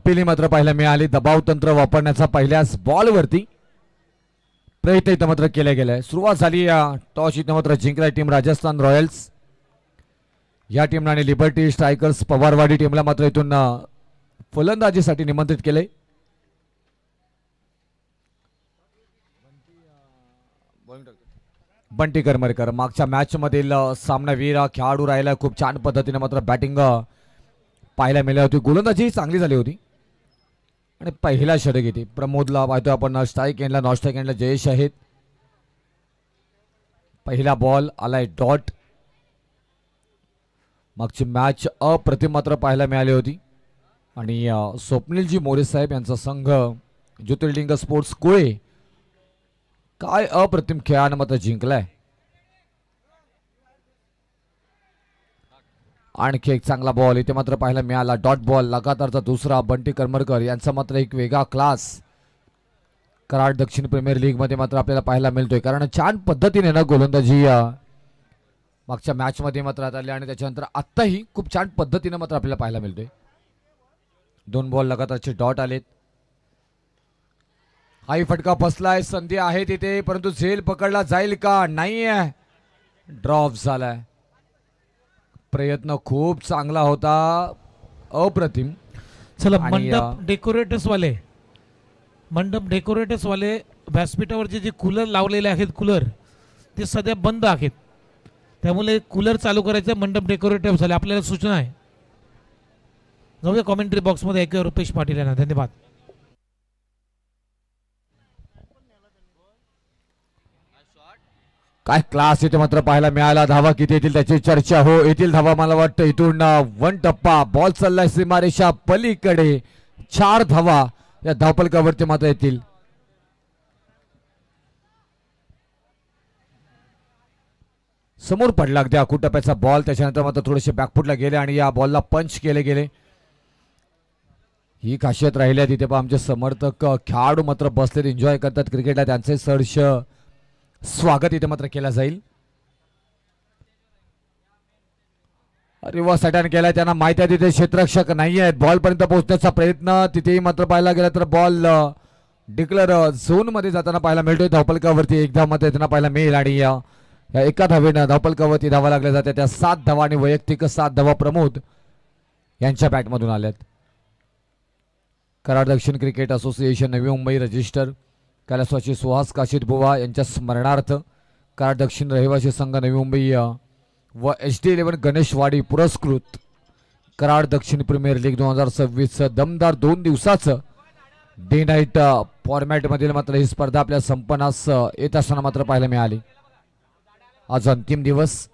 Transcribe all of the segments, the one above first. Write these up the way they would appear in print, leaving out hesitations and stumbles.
Appeal मात्र पाहायला मिळाली. दबाव तंत्र वापरण्याचा पहिल्याच बॉलवरती प्रयत्न इथं मात्र केला गेलाय. सुरुवात झाली या टॉस इथं मात्र जिंकला टीम राजस्थान रॉयल्स या टीमला आणि लिबर्टी स्ट्रायकर्स पवारवाडी टीमला मात्र इथून फलंदाजीसाठी निमंत्रित केले. बंटी करमरकर मागच्या मॅच मधील सामनावीर खेळाडू राहिला. खूप छान पद्धतीने मात्र बॅटिंग पाहायला मिळाली होती. गोलंदाजी चांगली झाली होती आणि पहिला षटक येते. प्रमोदला पाहतोय आपण स्ट्राईक एंडला, नॉन स्ट्राईक एंडला जयेश आहेत. पहिला बॉल आलाय डॉट. मागची मॅच अप्रतिम मात्र पाहायला मिळाली होती आणि स्वप्नीलजी मोरे साहेब यांचा संघ ज्योतिर्लिंग स्पोर्ट्स कुळे काय अप्रतिम खेळानं मात्र जिंकलाय. आणखी एक चांगला बॉल इथे मात्र पाहायला मिळाला. डॉट बॉल लगातारचा दुसरा. बंटी करमरकर यांचा मात्र एक वेगळा क्लास कराड दक्षिण प्रीमियर लीग मध्ये मात्र आपल्याला पाहायला मिळतोय. कारण छान पद्धतीने ना गोलंदाजी मागच्या मॅच मध्ये मात्र आली आणि त्याच्यानंतर आत्ताही खूप छान पद्धतीने मात्र आपल्याला पाहायला मिळतोय. 2 बॉल लगातारचे डॉट आलेत. हाही फटका बसलाय. संधी आहे तिथे परंतु झेल पकडला जाईल का? नाही आहे. ड्रॉप झालाय. प्रयत्न खूप चांगला होता. अप्रतिम. चला मंडप डेकोरेटर्स वाले व्यासपीठावरचे जे कूलर लावलेले आहेत कूलर ते सध्या बंद आहेत. त्यामुळे कूलर चालू करायचं. मंडप डेकोरेटर्स झाले. आपल्याला सूचना आहे. जाऊया कॉमेंट्री बॉक्समध्ये ऐकूया रुपेश पाटील यांना. धन्यवाद. काय क्लास इथे मात्र पाहायला मिळाला. धावा किती येतील त्याची चर्चा हो. येतील धावा मला वाटतं इथून 1 टप्पा. बॉल चाललाय सीमारेषा पलीकडे. 4 धावा या धावपलकावरती मात्र येतील. समोर पडला अगदी अकुटप्याचा बॉल. त्याच्यानंतर मात्र थोडेसे बॅकफुटला गेले आणि या बॉलला पंच केले गेले. ही खासियत राहिली आहे तिथे. पण आमचे समर्थक खेळाडू मात्र बसलेत, एन्जॉय करतात क्रिकेटला. त्यांचे सहर्ष स्वागत इथे मात्र केला जाईल. रिव्हर्स अटॅक केलाय. त्यांना माहिती आहे तिथे क्षेत्ररक्षक नाही आहेत. बॉल पर्यंत पोहोचण्याचा प्रयत्न तिथेही मात्र पाहायला गेला तर बॉल डिक्लेअर झोन मध्ये जाताना पाहायला मिळतोय. धावपलकावरती एकदा मात्र त्यांना पाहायला मिळेल आणि या एका धावेनं धावपलकावरती धावा लागल्या जाते. त्या 7 धावा आणि वैयक्तिक 7 धावा प्रमोद यांच्या बॅटमधून आल्यात. कराड दक्षिण cricket association Navi Mumbai register कैलासवासी सुहास काशीद बुवा यांच्या स्मरणार्थ कराड दक्षिण रहिवासी संघ नवी मुंबई व HD11 गणेशवाडी पुरस्कृत कराड दक्षिण प्रीमियर लीग 2026 दमदार 2 दिवसाचं डे नाईट फॉर्मॅट मधील मात्र ही स्पर्धा आपल्या संपन्नास येत असताना मात्र पाहायला मिळाली. आज अंतिम दिवस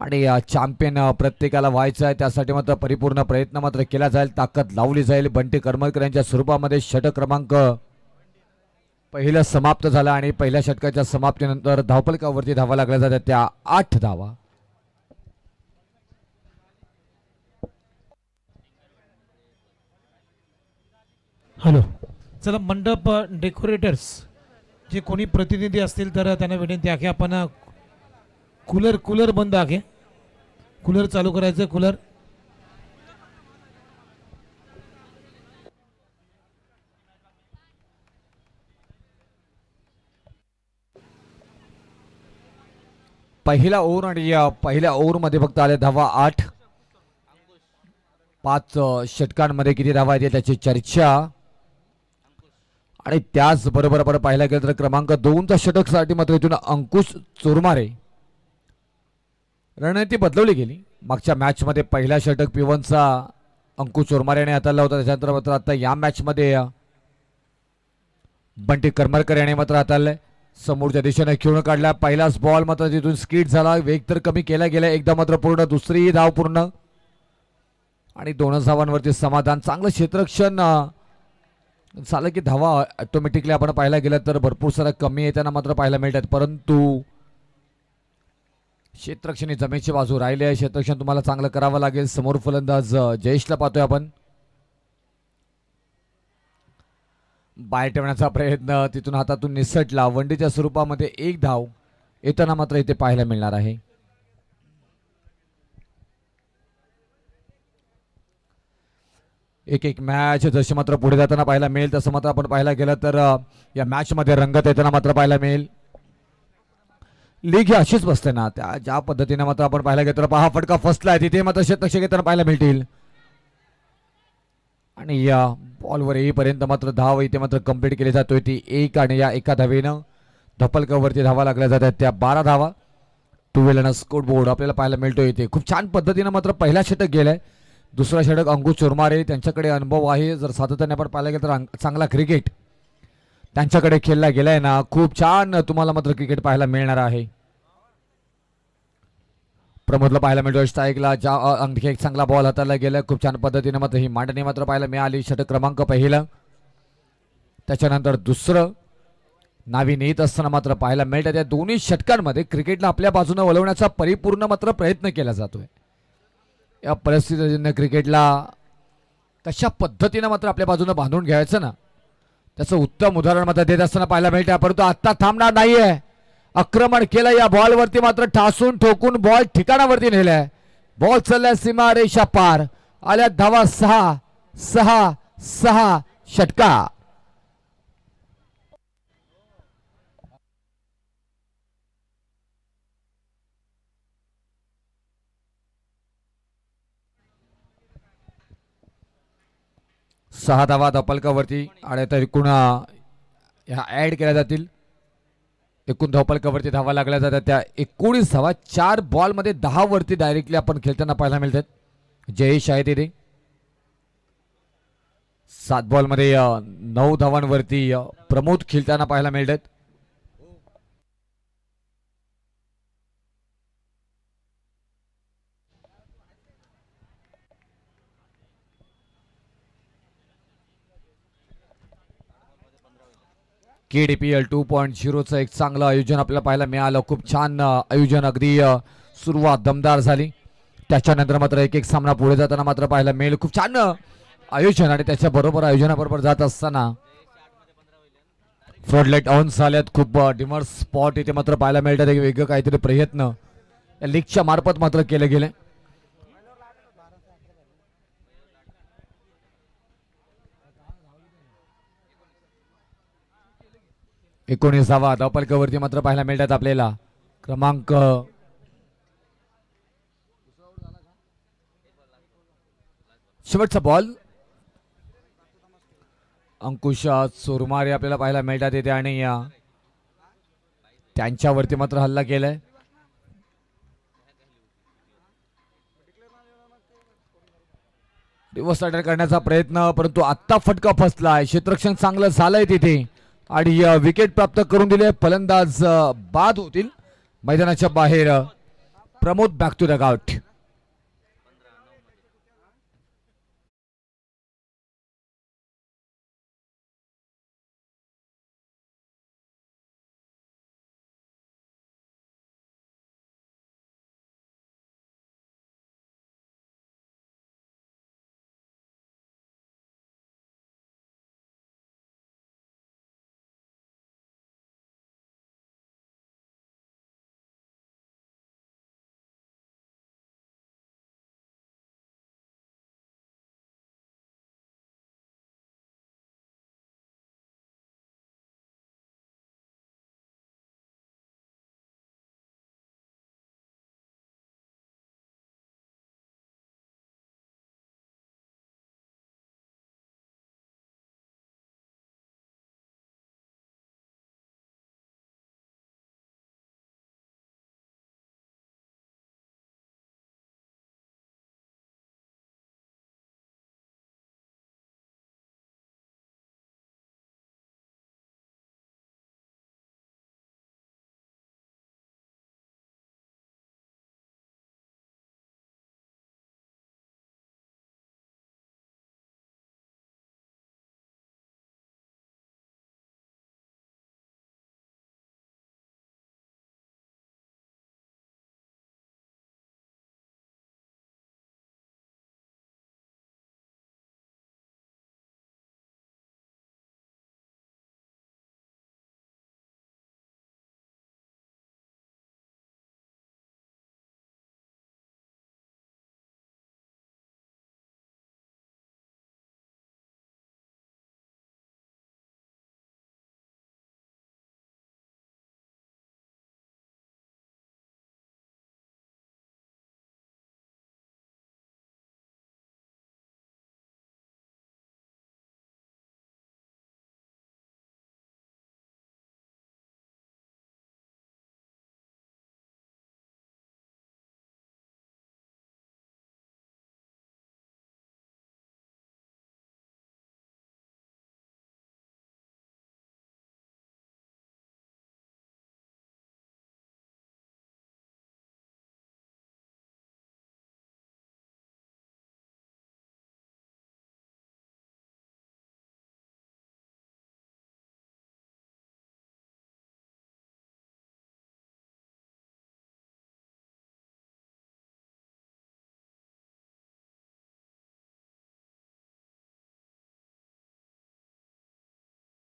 आणि चॅम्पियन प्रत्येकाला व्हायचं आहे. त्यासाठी मात्र परिपूर्ण प्रयत्न मात्र केला जाईल. ताकद लावली जाईल. बंटी करमरकर यांच्या स्वरूपामध्ये षटक क्रमांक पहिलं समाप्त झाला आणि पहिल्या षटकाच्या समाप्तीनंतर धावपलकावरती धावा लागल्या जातात त्या 8 धावा. हॅलो. चला मंडप डेकोरेटर्स जे कोणी प्रतिनिधी असतील तर त्यांना विनंती आहे की आपण कूलर बंद आहे. कूलर चालू करायचं. कूलर पहिला ओव्हर आणि या पहिल्या ओव्हरमध्ये फक्त आले धावा 8. 5 षटकांमध्ये किती धावा येते त्याची चर्चा. आणि त्याचबरोबर आपण पाहायला गेलं तर क्रमांक 2च्या षटकसाठी मात्र इथून अंकुश चोरमारे. रणनीती बदलवली गेली. मागच्या मॅच मध्ये पहिला षटक P1चा अंकुश चोरमारे याने हाताळला होता. त्याच्यानंतर मात्र आता या मॅच मध्ये बंटी करमरकर याने मात्र हाताळलाय. समोरच्या दिशेने खेळून काढला. पहिलाच बॉल मात्र तिथून स्किड झाला. वेग तर कमी केला गेला. एकदा मात्र पूर्ण. दुसरी धाव पूर्ण आणि 2 धावांवरती समाधान. चांगलं क्षेत्ररक्षण झालं की धावा ऑटोमॅटिकली आपण पाहायला गेलं तर भरपूर सारा कमी येताना मात्र पाहायला मिळतात. परंतु क्षेत्ररक्षण जमेची बाजू राहिली आहे. क्षेत्ररक्षण तुम्हाला चांगलं करावं लागेल. समोर फलंदाज जयेशला पाहतोय आपण. बाहेर ठेवण्याचा प्रयत्न तिथून हातातून निसटला. वनडेच्या स्वरूपामध्ये 1 धाव येताना मात्र इथे पाहायला मिळणार आहे. एक एक मॅच जशी मात्र पुढे जाताना पाहायला मिळेल तसं मात्र आपण पाहायला गेलं तर या मॅच मध्ये रंगत येताना मात्र पाहायला मिळेल. लीग ही अशीच बसते ना, त्या ज्या पद्धतीने मात्र आपण पाहायला गेलं तर पहा फटका फसला आहे तिथे मात्र शतक घेताना पाहायला मिळतील. आणि या बॉलवर येईपर्यंत मात्र धाव इथे मात्र कंप्लीट केली जातोय ती 1 आणि या एका धावेनं धपलकावरती धावा लागल्या जातात त्या 12 धावा. 2 स्कोर बोर्ड आपल्याला पाहायला मिळतोय इथे. खूप छान पद्धतीने मात्र पहिला षटक गेलाय. दुसरा षटक अंकुश चोरमारे त्यांच्याकडे अनुभव आहे. जर सातत्याने आपण पाहायला गेलं तर चांगला क्रिकेट त्यांच्याकडे खेळला गेलाय ना. खूप छान तुम्हाला मात्र क्रिकेट पाहायला मिळणार आहे. प्रमोदला पाहायला मिळतोय स्ट्राईकला ज्या आणखी एक चांगला बॉल हाताला गेला. खूप छान पद्धतीने मात्र ही मांडणी मात्र पाहायला मिळाली. षटक क्रमांक पहिलं त्याच्यानंतर दुसरं नावीन येत असताना मात्र पाहायला मिळतं. त्या दोन्ही षटकांमध्ये क्रिकेटला आपल्या बाजूने वळवण्याचा परिपूर्ण मात्र प्रयत्न केला जातोय. या परिस्थितीने क्रिकेटला कशा पद्धतीने मात्र आपल्या बाजूने बांधून घ्यायचं ना त्याचं उत्तम उदाहरण मात्र देत असताना पाहायला मिळतं. परंतु आता थांबणार नाहीये. आक्रमण केलं या बॉलवरती मात्र ठासून ठोकून बॉल ठिकाणावरती नेलाय. बॉल चाललाय सीमा रेषा पार. आल्या धावा 6 6 6 षटका. सहा धावा धपलकावरती आणि आता एकूण ह्या ऍड केल्या जातील. एकूण धपलकावरती धावा लागल्या जातात त्या 19 धावा. 4 बॉलमध्ये 10 वरती डायरेक्टली आपण खेळताना पाहायला मिळतात. जयेश आहे तिथे 7 बॉलमध्ये 9 धावांवरती प्रमोद खेळताना पाहायला मिळतात. KDPL 2.0चं एक चांगलं आयोजन आपल्याला पाहायला मिळालं. खूप छान आयोजन अगदी सुरुवात दमदार झाली. त्याच्यानंतर मात्र एक एक सामना पुढे जाताना मात्र पाहायला मिळेल. खूप छान आयोजन आणि त्याच्याबरोबर आयोजनाबरोबर जात असताना फ्लडलाईट ऑन झाल्यात. खूप डिमर स्पॉट इथे मात्र पाहायला मिळतात. एक वेगळं काहीतरी प्रयत्न या लीगच्या मार्फत मात्र केले गेले. एकोणीसावा धावपलकावरती मात्र पाहायला मिळतात आपल्याला. क्रमांक शेवटचा बॉल अंकुश चोरमारे आपल्याला पाहायला मिळतात येते आणि त्यांच्यावरती मात्र हल्ला केलाय. दिवस अटॅक करण्याचा प्रयत्न परंतु आत्ता फटका फसलाय. क्षेत्ररक्षण चांगलं झालंय तिथे आणि विकेट प्राप्त करून दिले. फलंदाज बाद होतील मैदानाच्या बाहेर. Pramod back to the gout.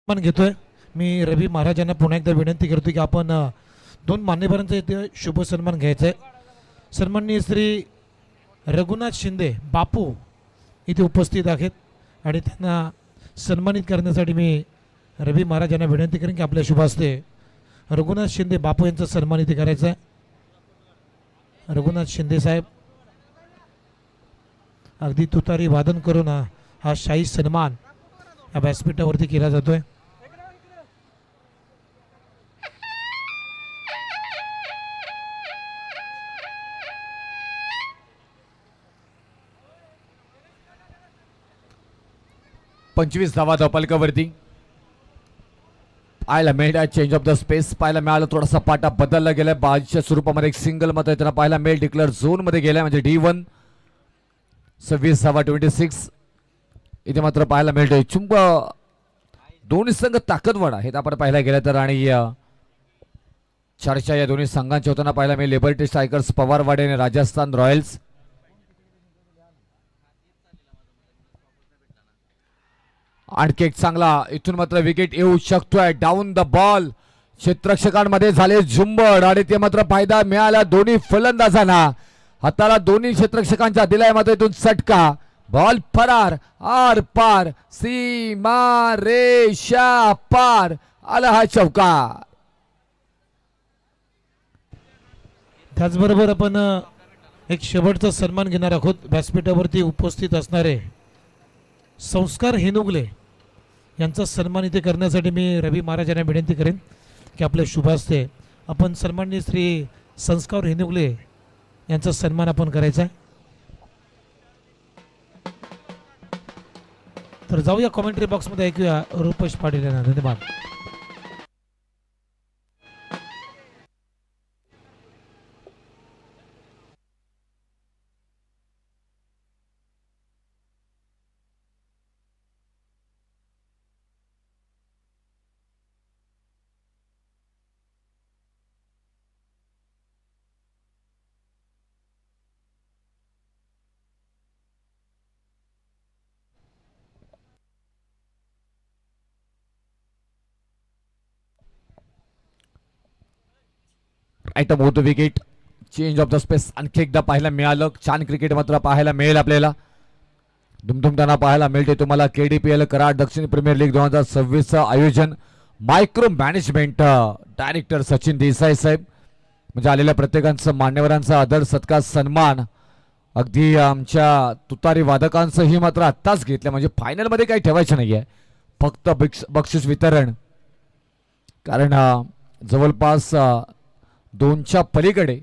पण घेतोय. मी रवी महाराजांना पुन्हा एकदा विनंती करतो की आपण दोन मान्यवरांचा इथे शुभ सन्मान घ्यायचा आहे. सन्माननीय श्री रघुनाथ शिंदे बापू इथे उपस्थित आहेत आणि त्यांना सन्मानित करण्यासाठी मी रवी महाराजांना विनंती करेन की आपल्या शुभ हस्ते रघुनाथ शिंदे बापू यांचा सन्मान इथे करायचा आहे. रघुनाथ शिंदे साहेब अगदी तुतारी वादन करून हा शाही सन्मान या व्यासपीठावरती केला जातोय. पंचवीस धावा धावपलकावरती पाहायला मिळेल. चेंज ऑफ द स्पेस पाहायला मिळालं. थोडासा पाटा बदलला गेलाय. बाजूच्या स्वरूपामध्ये एक सिंगल मत त्यांना पाहायला मिळेल. डिक्लेअर झोन मध्ये गेलाय म्हणजे D1. 26 धावा 26 इथे मात्र पाहायला मिळतोय. चुंब दोन्ही संघ ताकदवार आहेत आपण पाहायला गेलं तर आणि चर्चा या दोन्ही संघांची होताना पाहायला मिळेल. लिबर्टी स्ट्रायकर्स पवारवाडे आणि राजस्थान रॉयल्स. आणखी एक चांगला इथून मात्र विकेट येऊ शकतोय. डाऊन द बॉल क्षेत्ररक्षकांमध्ये झाले झुंबड आणि ते मात्र फायदा मिळाला दोन्ही फलंदाजांना. हाताला दोन्ही क्षेत्ररक्षकांच्या दिलाय मात्र इथून चटका. बॉल फरार आर पार सीमा रेषा पार आला हा चौकार. त्याचबरोबर आपण एक शेवटचा सन्मान घेणार आहोत. व्यासपीठावरती उपस्थित असणारे संस्कार हेनुगले यांचा सन्मान इथे करण्यासाठी मी रवी महाराजांना विनंती करेन की आपल्या शुभ हस्ते आपण सन्माननीय श्री संस्कार हेनुगले यांचा सन्मान आपण करायचा आहे. तर जाऊया कॉमेंट्री बॉक्समध्ये ऐकूया रुपेश पाटील यांना. धन्यवाद. राईट मोठ wicket. Change of the space आणखी एकदा पाहायला मिळालं. छान क्रिकेट मात्र पाहायला मिळेल आपल्याला. धुमधुमताना पाहायला मिळते तुम्हाला. KDPL कराड दक्षिण प्रीमियर लीग 2026 आयोजन micro management director Sachin Desai साहेब म्हणजे आलेल्या प्रत्येकांचं मान्यवरांचा आदर सत्कार सन्मान अगदी आमच्या तुतारी वादकांचंही मात्र आत्ताच घेतलं म्हणजे फायनलमध्ये काही ठेवायचं नाहीये. फक्त बक्षीस वितरण कारण जवळपास 2च्या पलीकडे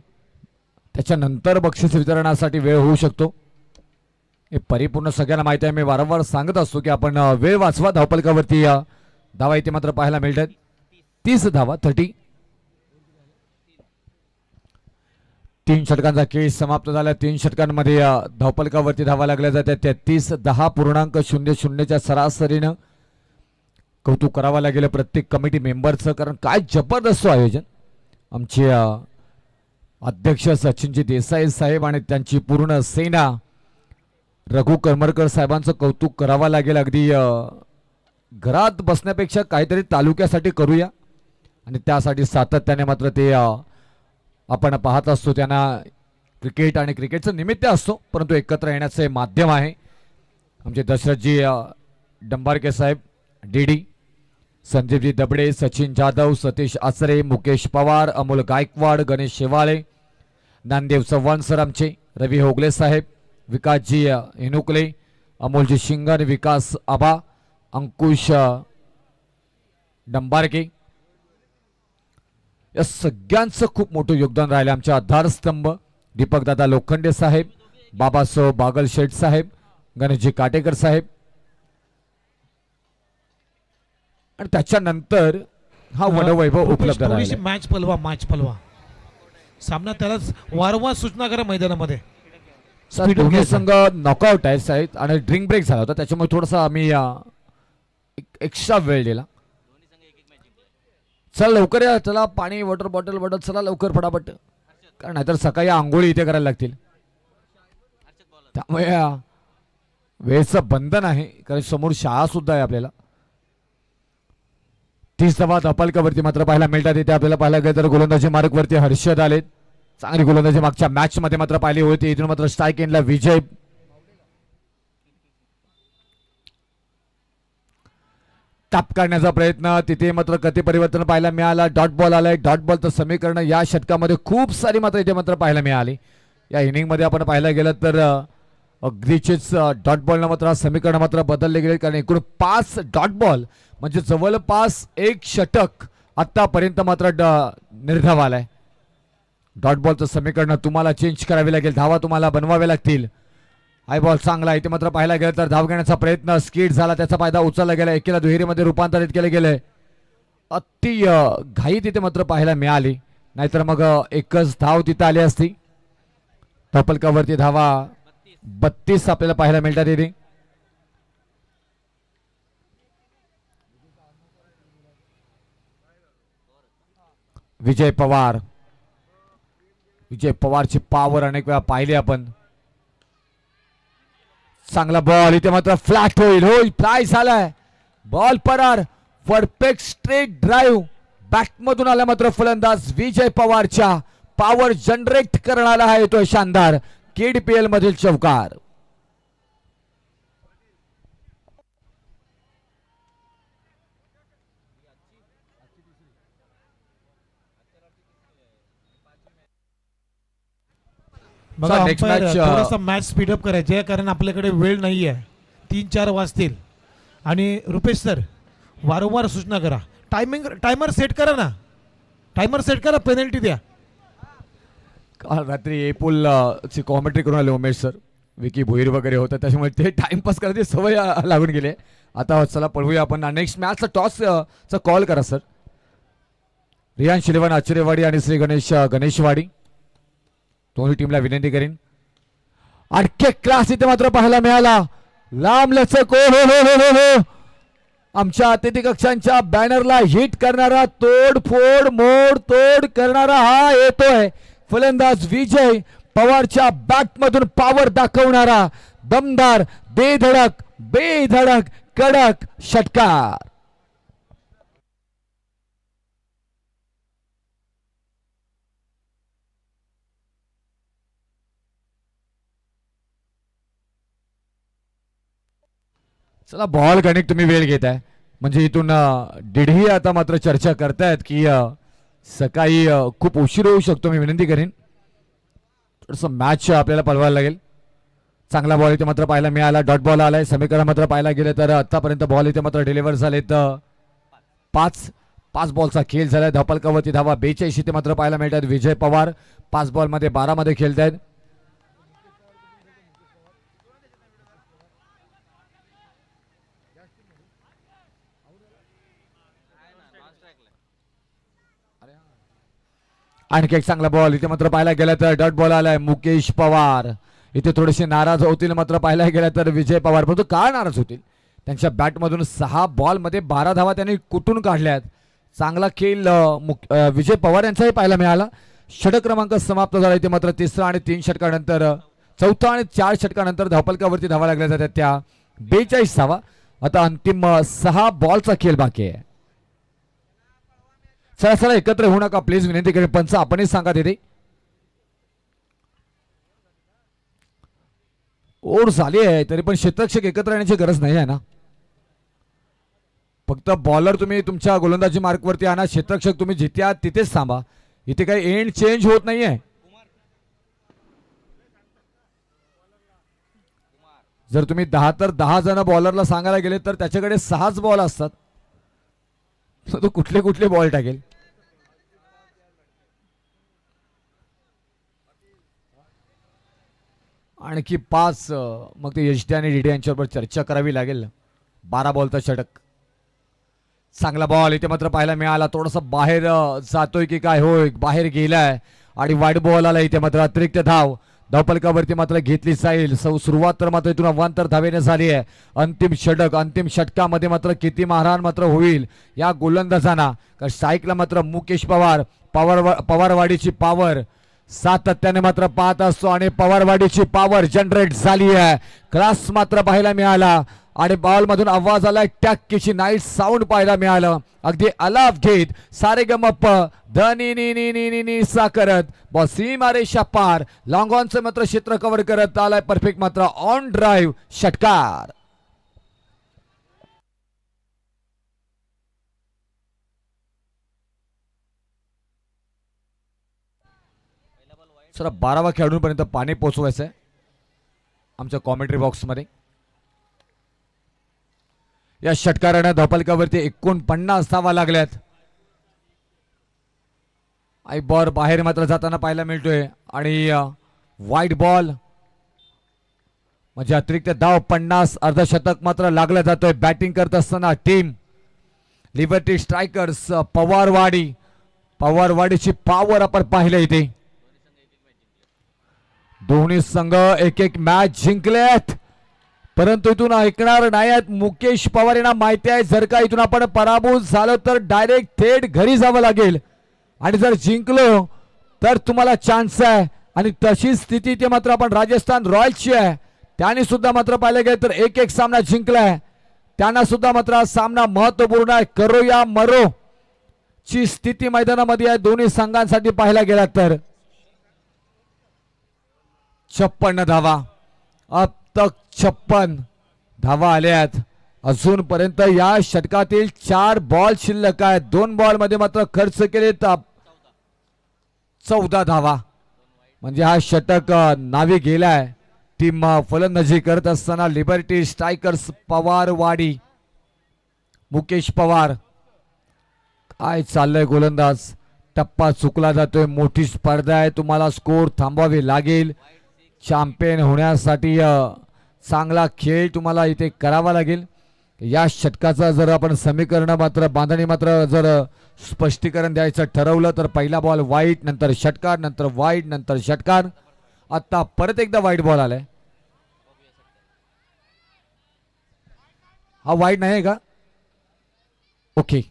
त्याच्यानंतर बक्षीस वितरणासाठी वेळ होऊ शकतो. हे परिपूर्ण सगळ्यांना माहिती आहे. मी वारंवार सांगत असतो की आपण वेळ वाचवा. धावपलकावरती धावा इथे मात्र पाहायला मिळतात. 30 धावा 30. 3 षटकांचा खेळ समाप्त झाला. 3 षटकांमध्ये धावपलकावरती धावा लागल्या जातात. 33-10.00च्या सरासरीनं कौतुक करावं लागेल प्रत्येक कमिटी मेंबरचं. कारण काय जबरदस्त आयोजन. आमचे अध्यक्ष सचिनजी देसाई साहेब आणि त्यांची पूर्ण सेना रघु करमरकर साहेबांचं कौतुक करावं लागेल. अगदी घरात बसण्यापेक्षा काहीतरी तालुक्यासाठी करूया आणि त्यासाठी सातत्याने मात्र ते आपण पाहत असतो. त्यांना क्रिकेट आणि क्रिकेटचं निमित्त असतो परंतु एकत्र येण्याचं हे माध्यम आहे. आमचे दशरथजी डंबारके साहेब DD, संदीपजी दबडे, सचिन जाधव, सतीश आचरे, मुकेश पवार, अमोल गायकवाड, गणेश शेवाळे, नामदेव चव्हाण सर आमचे, रवी होगले साहेब, विकासजी हेनुकले, अमोलजी शिंगण, विकास आबा, अंकुश डंबारके या सगळ्यांचं खूप मोठं योगदान राहिलं. आमचे आधारस्तंभ दीपकदादा लोखंडे साहेब, बाबासाहेब बागल शेठ साहेब, गणेशजी काटेकर साहेब आणि त्याच्यानंतर हा वडवैभव उपलब्ध राहिला. मॅच पलवा सामना त्यालाच वारंवार सूचना करा मैदानामध्ये. दोन्ही संघ नॉकआउट आहेत आणि ड्रिंक ब्रेक झाला होता त्याच्यामुळे थोडासा आम्ही एक्स्ट्रा वेळ दिला. चला लवकर या. चला पाणी वॉटर बॉटल चला लवकर फटाफट कारण नाहीतर सकाळी आंघोळी इथे करायला लागतील. त्यामुळे वेळेचं बंधन आहे कारण समोर शाळा सुद्धा आहे आपल्याला. 30 धावा धपालकावरती मात्र पाहायला मिळतात. इथे आपल्याला पाहायला गेलं तर गोलंदाजी मार्कवरती हर्षद आले. चांगली गोलंदाजी मागच्या मॅच मध्ये मात्र पाहिली होती. इथून मात्र स्ट्राईक एंडला विजय. टॅप काढण्याचा प्रयत्न, तिथे मात्र गती परिवर्तन पाहायला मिळाला. डॉट बॉल आलाय. डॉट बॉलचं समीकरण या षटकामध्ये खूप सारी मात्र इथे मात्र पाहायला मिळाली. या इनिंग मध्ये आपण पाहायला गेलं तर अगदीचेच डॉट बॉलनं मात्र समीकरण मात्र बदलले गेले. कारण एकूण 5 डॉट बॉल म्हणजे जवळपास एक षटक आतापर्यंत मात्र निर्धाव आलाय. डॉट बॉलचं समीकरण तुम्हाला चेंज करावे लागेल. धावा तुम्हाला बनवाव्या लागतील. हाय बॉल चांगला इथे मात्र पाहायला गेलं तर धाव घेण्याचा प्रयत्न स्किट झाला. त्याचा फायदा उचलला गेला. एकेला दुहेरीमध्ये रूपांतरित केले गेले. अति घाई तिथे मात्र पाहायला मिळाली. नाहीतर मग एकच धाव तिथे आली असती. धपलकावरती धावा 32 आपल्याला पाहायला मिळतात इथे. विजय पवार. विजय पवारची पॉवर अनेक वेळा पाहिली आपण. चांगला बॉल इथे मात्र फ्लॅट होईल. होईल फ्लाय झालाय. बॉल परार. परफेक्ट स्ट्रेट ड्राईव्ह बॅटमधून आला मात्र फलंदाज विजय पवारच्या पॉवर जनरेट करणारा आहे तो शानदार KDPL मधील चौकार. बघा next अंपायर match, थोडासा मॅच स्पीडअप करायचे आहे कारण आपल्याकडे वेळ नाही आहे. 3-4 वाजतील. आणि रुपेश सर वारंवार सूचना करा. टायमर सेट करा ना. टायमर सेट करा. पेनल्टी द्या. काल रात्री एपुल ची कॉमेंट्री करून आले उमेश सर. विकी भोईर वगैरे होतं त्याच्यामुळे ते टाइमपास करायची सवय लागून गेले. आता चला पळवूया आपण नेक्स्ट मॅचचा टॉसचा कॉल करा सर. रियान शिलेवन आचरेवाडी आणि श्री गणेशवाडी दोन्ही टीमला विनंती करीन. आणखी क्लास इथे मात्र पाहायला मिळाला. लांब लचक हो हो हो हो हो. आमच्या अतिथी कक्षांच्या बॅनरला हिट करणारा तोडफोड मोड तोड करणारा हा येतोय. फलंदाज विजय पवारच्या बॅटमधून पॉवर दाखवणारा दमदार बेधडक बेधडक कडक षटकार. चला बॉल कनेक्ट तुम्ही वेळ घेताय म्हणजे इथून डिढी आता मात्र चर्चा करतायत की सकाळी खूप उशीर होऊ शकतो. मी विनंती करेन थोडस मॅच आपल्याला पळवायला लागेल. चांगला बॉल इथे मात्र पाहायला मिळाला. डॉट बॉल आलाय. समीकरण मात्र पाहायला गेले तर आतापर्यंत बॉल इथे मात्र डिलिव्हर झालेत 5 बॉलचा खेळ झालाय. धपालकावरती धावा 42 इथे मात्र पाहायला मिळतात. विजय पवार 5 बॉल मध्ये 12 मध्ये खेळतायत. आणखी एक चांगला बॉल इथे मात्र पाहायला गेला तर डॉट बॉल आलाय. मुकेश पवार इथे थोडेसे नाराज होतील मात्र पाहायला गेला तर विजय पवार. परंतु का नाराज होतील? त्यांच्या बॅटमधून 6 बॉल मध्ये 12 धावा त्यांनी कुठून काढल्यात. चांगला खेळ विजय पवार यांचाही पाहायला मिळाला. षटक क्रमांक समाप्त झाला. इथे मात्र 3रा आणि 3 षटकानंतर 4था आणि 4 षटकानंतर धावपलकावरती धावा लागल्या जातात त्या 42 धावा. आता अंतिम 6 बॉलचा खेळ बाकी आहे. चला चला एकत्र होऊ नका प्लीज विनंती करेन. पंच आपणही सांगा तिथे ओढ झाली आहे तरी पण क्षेत्ररक्षक एकत्र येण्याची गरज नाही आहे ना. फक्त बॉलर तुम्ही तुमच्या गोलंदाजी मार्कवरती आणा. क्षेत्ररक्षक तुम्ही जिथे आहात तिथेच थांबा. इथे काही एंड चेंज होत नाहीये. जर तुम्ही 10 तर 10 जण बॉलरला सांगायला गेले तर त्याच्याकडे 6च बॉल असतात. तो कुठले कुठले बॉल टाकेल. आणखी 5 मग ते एचडी आणि डीडी यांच्याबरोबर चर्चा करावी लागेल. 12 बॉलचा षटक. चांगला बॉल इथे मात्र पाहायला मिळाला. थोडासा बाहेर जातोय की काय होय बाहेर गेलाय आणि वाईड बॉल आला. इथे मात्र अतिरिक्त धाव धावपलकावरती मात्र घेतली जाईल. सुरुवात तर मात्र इथून अवांतर धावेने झाली आहे. अंतिम षटक अंतिम षटकामध्ये मात्र किती मारहाण मात्र होईल या गोलंदाजांना. कारण स्ट्राईकला मात्र मुकेश पवार पवारवाडीची पॉवर सातत्याने मात्र पाहत असतो आणि पवारवाडीची पॉवर जनरेट झाली आहे. क्लास मात्र पाहायला मिळाला. आणि बॉल मधून आवाज आला टॅक्कीची नाईट साऊंड पाहायला मिळालं. अगदी अलाप घेत सारेगमप धनी नी नी नी नी नी सा करत बॉल सीमा रेषा पार लॉंग ऑनचं मात्र क्षेत्र कव्हर करत आलाय परफेक्ट मात्र ऑन ड्राईव्ह षटकार. सर 12व्या खेळाडूंपर्यंत पाणी पोहोचवायचं आहे आमच्या कॉमेंट्री बॉक्समध्ये. या षटकारानं धावफलकावरती 49 धावा लागल्यात. आई बॉल बाहेर मात्र जाताना पाहायला मिळतोय आणि वाईट बॉल म्हणजे अतिरिक्त धाव 50. अर्धशतक मात्र लागलं जातोय. बॅटिंग करत असताना टीम लिबर्टी स्ट्रायकर्स पवारवाडीची पॉवर आपण पाहिलं इथे. दोन्ही संघ एक एक मॅच जिंकलेत परंतु इथून ऐकणार नाहीत. मुकेश पवार यांना माहिती आहे जर का इथून आपण पराभूत झालो तर डायरेक्ट थेट घरी जावं लागेल आणि जर जिंकलो तर तुम्हाला चान्स आहे. आणि तशी स्थिती ते मात्र आपण राजस्थान रॉयल्सची आहे. त्यांनी सुद्धा मात्र पाहिलं गेलं तर एक एक सामना जिंकलाय. त्यांना सुद्धा मात्र हा सामना महत्वपूर्ण आहे. करो या मरो ची स्थिती मैदानामध्ये आहे दोन्ही संघांसाठी पाहायला गेला तर. 56 धावा अब तक 56 धावा आल्यात. अजूनपर्यंत या षटकातील 4 बॉल शिल्लक आहेत. 2 बॉल मध्ये मात्र खर्च केले 14 धावा म्हणजे हा षटक नावी गेलाय. टीम फलंदाजी करत असताना लिबर्टी स्ट्रायकर्स पवारवाडी मुकेश पवार काय चाललंय गोलंदाज. टप्पा चुकला जातोय. मोठी स्पर्धा आहे. तुम्हाला स्कोर थांबवावे लागेल. चॅम्पियन होण्यासाठी चांगला खेळ तुम्हाला इथे करावा लागेल. या षटकाचा जर आपण समीकरण मात्र बांधणी मात्र जर स्पष्टीकरण द्यायचं ठरवलं तर पहिला बॉल वाईट नंतर षटकार नंतर वाईट नंतर षटकार. आता परत एकदा वाईट बॉल आलाय. हा वाईट नाही का? ओके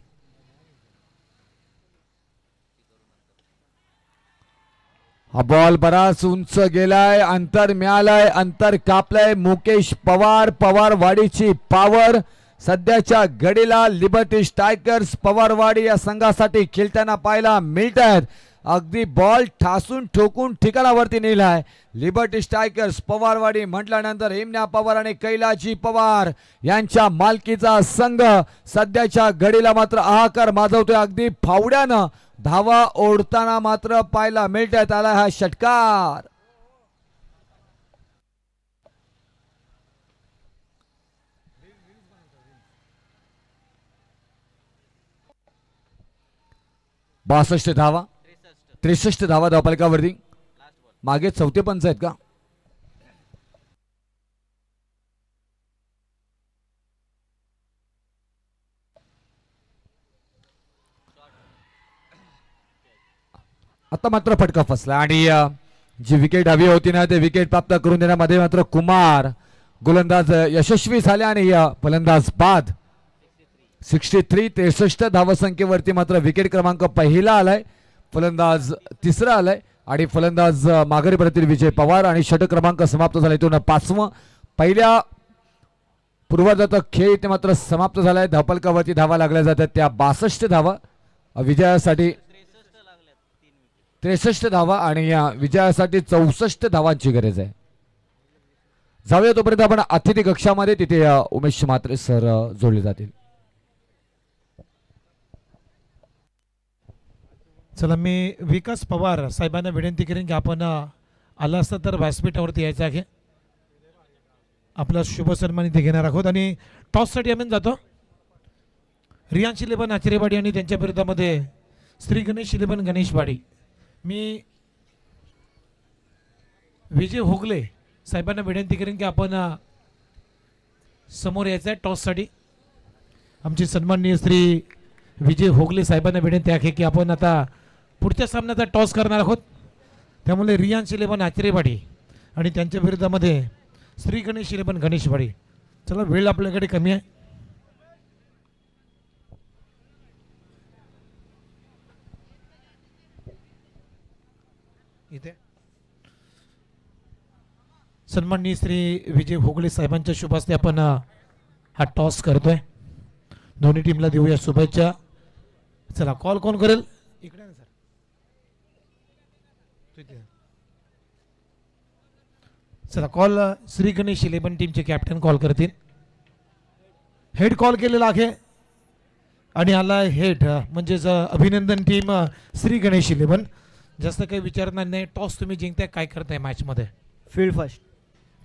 हा बॉल बराच उंच गेलाय. अंतर मिळालंय. अंतर कापलंय. मुकेश पवारवाडीची पॉवर सध्याच्या घडीला लिबर्टी स्ट्रायकर्स पवारवाडी या संघासाठी खेळताना पाहायला मिळत आहेत. अगदी बॉल ठासून ठोकून ठिकाणावरती नेलाय. लिबर्टी स्ट्रायकर्स पवारवाडी म्हटल्यानंतर हिमन्या पवार आणि कैलाजी पवार यांच्या मालकीचा संघ सध्याच्या घडीला मात्र हाहाकार माजवतोय. अगदी फावड्यानं धावा ओढताना मात्र पाहायला मिळत आला हा षटकार. बासष्ट धावा 63 धावा धावफलकावरती. मागे चौथे पंच आहेत का? आता मात्र फटका फसला आणि जी विकेट हवी होती ना ते विकेट प्राप्त करून देण्यामध्ये मात्र कुमार गोलंदाज यशस्वी झाले आणि फलंदाज बाद 63 धावसंख्येवरती मात्र विकेट क्रमांक पहिला आलाय. फलंदाज तिसरा आलाय आणि फलंदाज माघारी परतील विजय पवार आणि षटक क्रमांक समाप्त झाला. इथून 5वं पहिल्या पूर्वार्धाचा खेळ इथे मात्र समाप्त झालाय. धावफलकावरती धावा लागल्या जातात त्या 62 धावा विजयासाठी 63 धावा आणि या विजयासाठी 64 धावांची गरज आहे. जाऊया तोपर्यंत आपण अतिथी कक्षामध्ये तिथे उमेश म्हात्रे सर जोडले जातील. चला मी विकास पवार साहेबांना विनंती करेन की आपण आला असता तर व्यासपीठावरती यायचं आहे. आपला शुभ सन्मान इथे घेणार आहोत आणि टॉससाठी आम्ही जातो. रियांश इलेवन आचरेवाडी आणि त्यांच्या विरोधामध्ये श्री गणेश इलेवन गणेशवाडी. मी विजय होगले साहेबांना विनंती करेन की आपण समोर यायचं आहे टॉससाठी. आमचे सन्माननीय श्री विजय होगले साहेबांना विनंती आहे की आपण आता पुढच्या सामन्याचा टॉस करणार आहोत. त्यामुळे रियांश इलेवन आचरेवाडी आणि त्यांच्या विरोधामध्ये श्री गणेश इलेवन गणेशवाडी. चला वेळ आपल्याकडे कमी आहे. इथे सन्माननीय श्री विजय होगले साहेबांच्या शुभ हस्ते आपण हा टॉस करतोय. दोन्ही टीमला देऊया शुभेच्छा. चला कॉल कोण करेल? इकडे ना सर. चला कॉल श्री गणेश 11 टीमचे कॅप्टन कॉल करतील. हेड कॉल केलेला आहे आणि आला हेड म्हणजेच अभिनंदन टीम श्री गणेश 11. जास्त काही विचारणार नाही. टॉस तुम्ही जिंकताय, काय करताय मॅचमध्ये? Field first.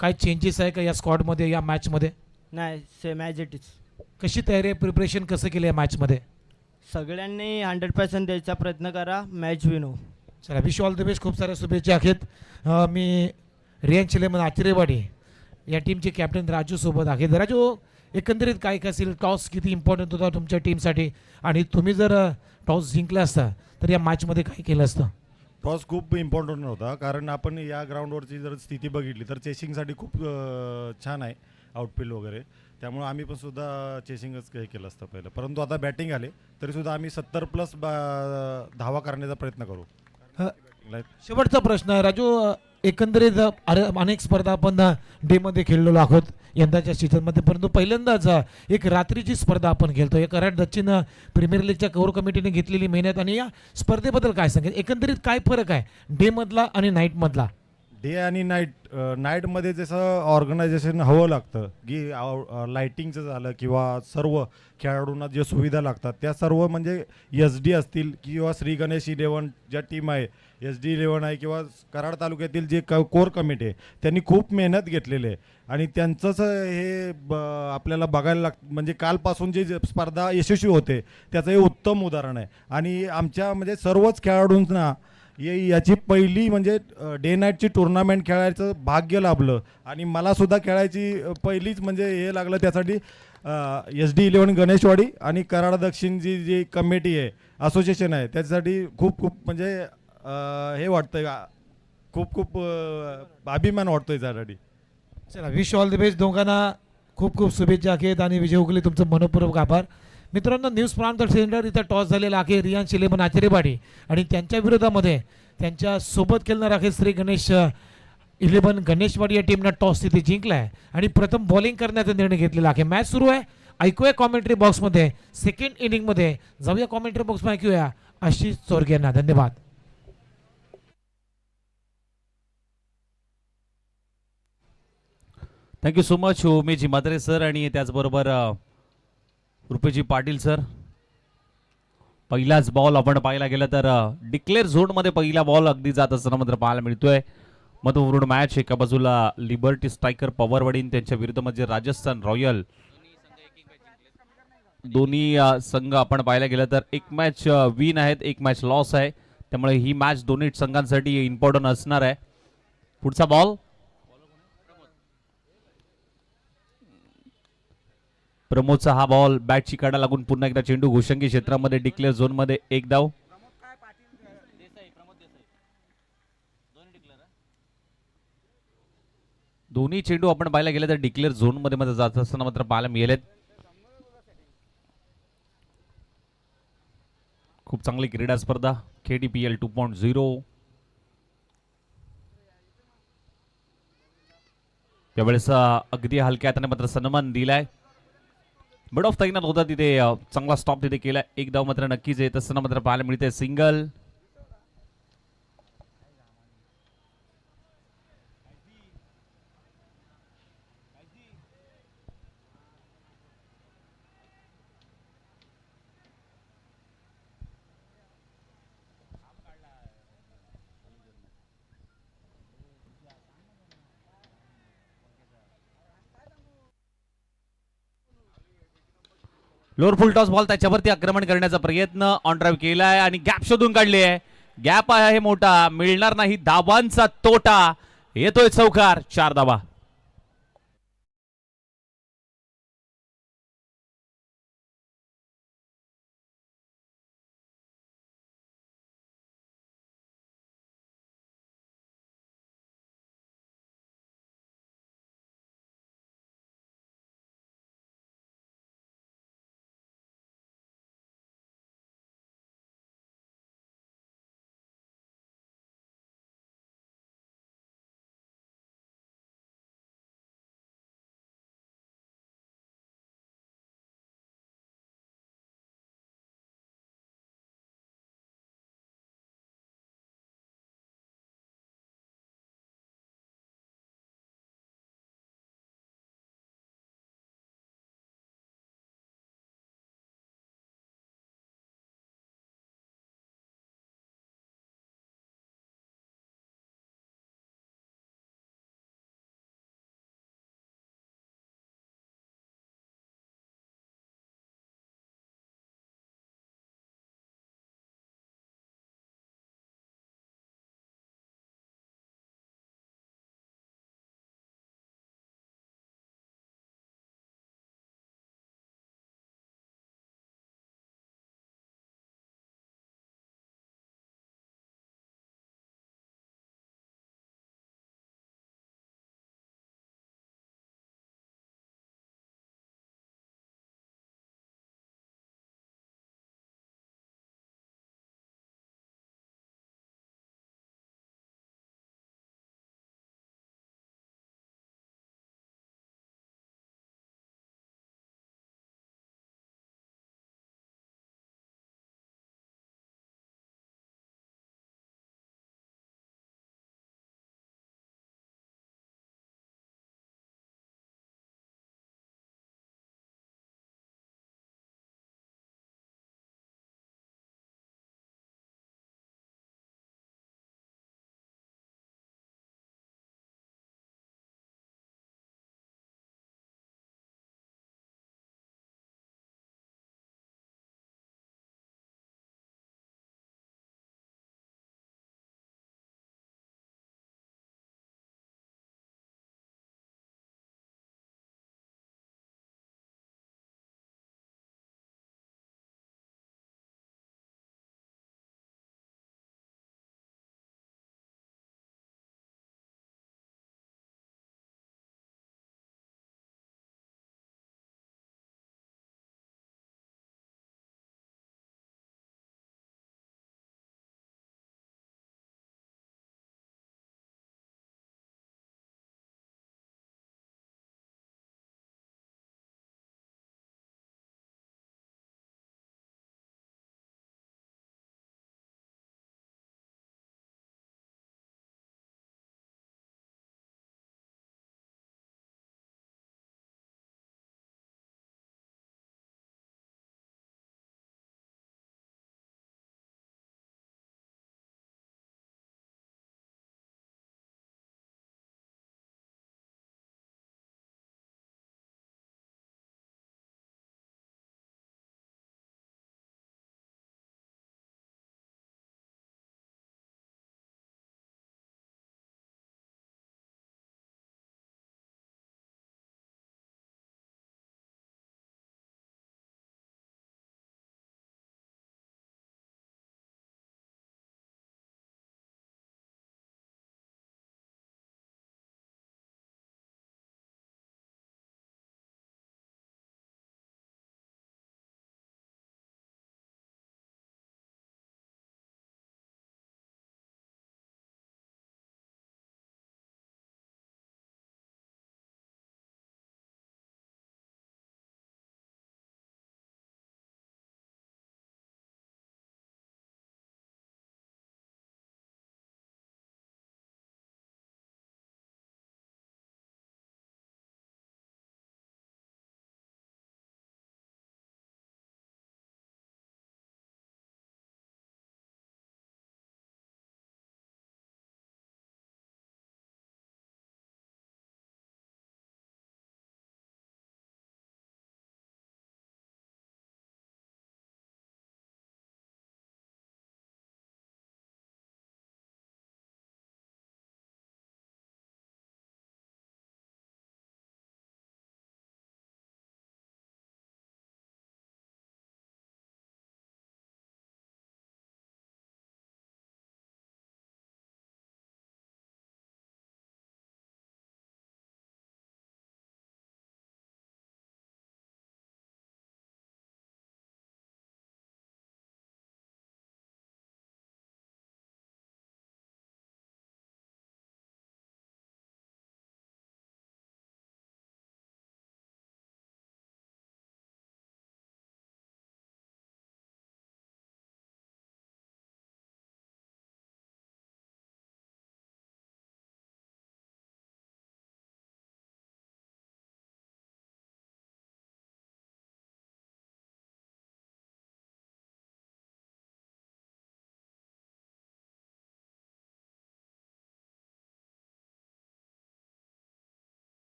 काय चेंजेस आहे का या स्क्वॉडमध्ये या मॅचमध्ये? नाही, सेम ॲज इट इज. कशी तयारी आहे, प्रिपरेशन कसं केलं या मॅचमध्ये? सगळ्यांनी 100% द्यायचा प्रयत्न करा, मॅच विन हो. चला विश ऑल द बेस्ट. खूप साऱ्या शुभेच्छा आहेत. मी रियान चिलेमन आचरेवाडी या टीमचे कॅप्टन राजू सोबत आहेत. राजू, एकंदरीत काय असेल, टॉस किती इम्पॉर्टंट होता तुमच्या टीमसाठी आणि तुम्ही जर टॉस जिंकला असता तर या मॅचमध्ये काय केलं असतं? टॉस खूप इम्पॉर्टंट होता, कारण आपण या ग्राउंडवरची जर स्थिती बघितली तर चेसिंगसाठी खूप छान आहे आउटफील्ड वगैरे. त्यामुळे आम्ही पण सुद्धा चेसिंगच हे केलं असतं पहिलं. परंतु आता बॅटिंग आले तरीसुद्धा आम्ही 70+ धावा करण्याचा प्रयत्न करू. शेवटचा प्रश्न राजू, एकंदरीत अनेक स्पर्धा आपण डेमध्ये खेळलेलो आहोत यंदाच्या सीझनमध्ये, परंतु पहिल्यांदाच एक रात्रीची स्पर्धा आपण खेळतो. एक कराड दक्षिण प्रीमियर लीगच्या कोर कमिटीने घेतलेली मेहनत आणि या स्पर्धेबद्दल काय सांगेल? एकंदरीत काय फरक आहे डे मधला आणि नाईट मधला? डे आणि नाईटमध्ये जसं ऑर्गनायझेशन हवं लागतं की लाईटिंगचं झालं किंवा सर्व खेळाडूंना जे सुविधा लागतात त्या सर्व म्हणजे SD असतील किंवा श्री गणेश 11 ज्या टीम आहे, SD11 आहे किंवा कराड तालुक्यातील जे कोर कमिटी आहे त्यांनी खूप मेहनत घेतलेली आहे आणि त्यांचंच हे आपल्याला बघायला लागतं. म्हणजे कालपासून जे स्पर्धा यशस्वी होते त्याचं हे उत्तम उदाहरण आहे. आणि आमच्या म्हणजे सर्वच खेळाडूंना याची पहिली म्हणजे डे नाईटची टुर्नामेंट खेळायचं भाग्य लाभलं आणि मला सुद्धा खेळायची पहिलीच म्हणजे हे लागलं. त्यासाठी SD11 गणेशवाडी आणि कराड दक्षिणची जी कमिटी आहे, असोसिएशन आहे, त्याच्यासाठी खूप खूप म्हणजे हे वाटतंय, खूप खूप अभिमान वाटतोय त्यासाठी. चला विश ऑल द बेस्ट. दोघांना खूप खूप शुभेच्छा आहेत आणि विजय उगले तुमचं मनपूर्वक आभार. मित्रांनो, न्यूज प्रांत सेंटर इथं टॉस झालेला आहे रियान 11 आचरेवाडी आणि त्यांच्या विरोधामध्ये त्यांच्या सोबत खेळणार आहे श्री गणेश 11 गणेशवाडी या टीमनं टॉस तिथे जिंकला आहे आणि प्रथम बॉलिंग करण्याचा निर्णय घेतलेला आहे. मॅच सुरू आहे. ऐकूया कॉमेंट्री बॉक्समध्ये सेकंड इनिंगमध्ये. जाऊया कॉमेंट्री बॉक्समध्ये, ऐकूया आशिष चोरगे यांना. धन्यवाद. Thank you so much Umeshji Mhatre sir आणि त्याचबरोबर रुपेशजी पाटील सर. पहिलाच बॉल आपण पाहायला गेलं तर डिक्लेअर झोनमध्ये पहिला बॉल अगदी जात असताना मात्र पाहायला मिळतोय. महत्वपूर्ण मॅच. एका बाजूला लिबर्टी स्ट्रायकर पवारवाडीन त्यांच्या विरुद्ध म्हणजे राजस्थान रॉयल. दोन्ही संघ आपण पाहायला गेलं तर एक मॅच विन आहेत, एक मॅच लॉस आहे. त्यामुळे ही मॅच दोन्ही संघांसाठी इम्पॉर्टंट असणार आहे. पुढचा बॉल प्रमोदचा हा बॉल बॅटची काढा लागून पुन्हा एकदा चेंडू घोषंगी क्षेत्रामध्ये डिक्लेअर झोन मध्ये एक धाव. दोन्ही चेंडू आपण पाहायला गेले तर डिक्लेअर झोन मध्ये जात असताना मात्र पाहायला मिळेल. खूप चांगली क्रीडा स्पर्धा KDPL 2.0. यावेळेस अगदी हलक्या हाताने मात्र सन्मान दिलाय. बड ऑफ तैनात होता तिथे, चांगला स्टॉप तिथे केला. एक धाव मात्र नक्कीच येत असताना मात्र पाहायला मिळते सिंगल. लोअर फुल टॉस बॉल त्याच्यावरती आक्रमण करण्याचा प्रयत्न ऑन ड्राईव्ह केलाय आणि गॅप शोधून काढली आहे. गॅप आहे मोठा, मिळणार नाही धावांचा तोटा. येतोय चौकार, 4 धावा.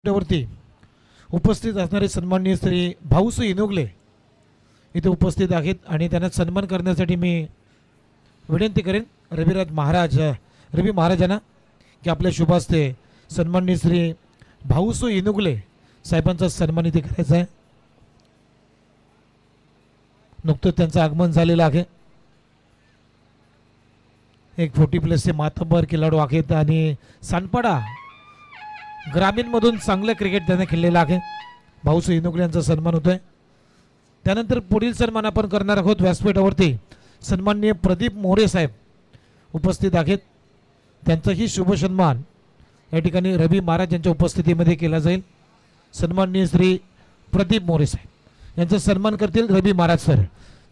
व्यासपीठावरती उपस्थित असणारे सन्माननीय श्री भाऊसू इनोगले इथे उपस्थित आहेत आणि त्यांना सन्मान करण्यासाठी मी विनंती करेन रवी महाराजांना की आपल्या शुभ हस्ते सन्माननीय श्री भाऊसू इनुगले साहेबांचा सन्मान इथे करायचा आहे. नुकतंच त्यांचं आगमन झालेलं आहे. एक 40+ मातब्बर खेळाडू आहेत आणि सानपाडा ग्रामीणमधून चांगलं क्रिकेट त्याने खेळलेलं आहे. भाऊसू इनुगले यांचा सन्मान होतोय. त्यानंतर पुढील सन्मान आपण करणार आहोत. व्यासपीठावरती सन्माननीय प्रदीप मोरे साहेब उपस्थित आहेत. त्यांचाही शुभ सन्मान या ठिकाणी रवी महाराज यांच्या उपस्थितीमध्ये केला जाईल. सन्माननीय श्री प्रदीप मोरे साहेब यांचा सन्मान करतील रवी महाराज सर.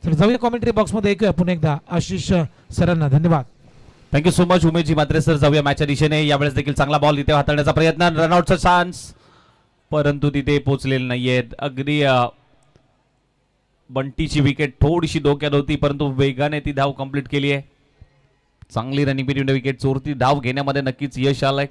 तर जाऊया कॉमेंट्री बॉक्समध्ये ऐकूया पुन्हा एकदा आशिष सरांना. धन्यवाद. Thank you so much Umeshji Mhatre sir. जाऊया मॅचच्या दिशेने. यावेळेस देखील चांगला बॉल तिथे हाताळण्याचा प्रयत्न, रनआउटचा चान्स, परंतु तिथे पोहोचलेले नाहीयेत. अगदी बंटीची विकेट थोडीशी धोक्यात होती, परंतु वेगाने ती धाव कंप्लीट केली आहे. चांगली रनिंग बिटवीन विकेट चोरती धाव घेण्यामध्ये नक्कीच यश आलंय.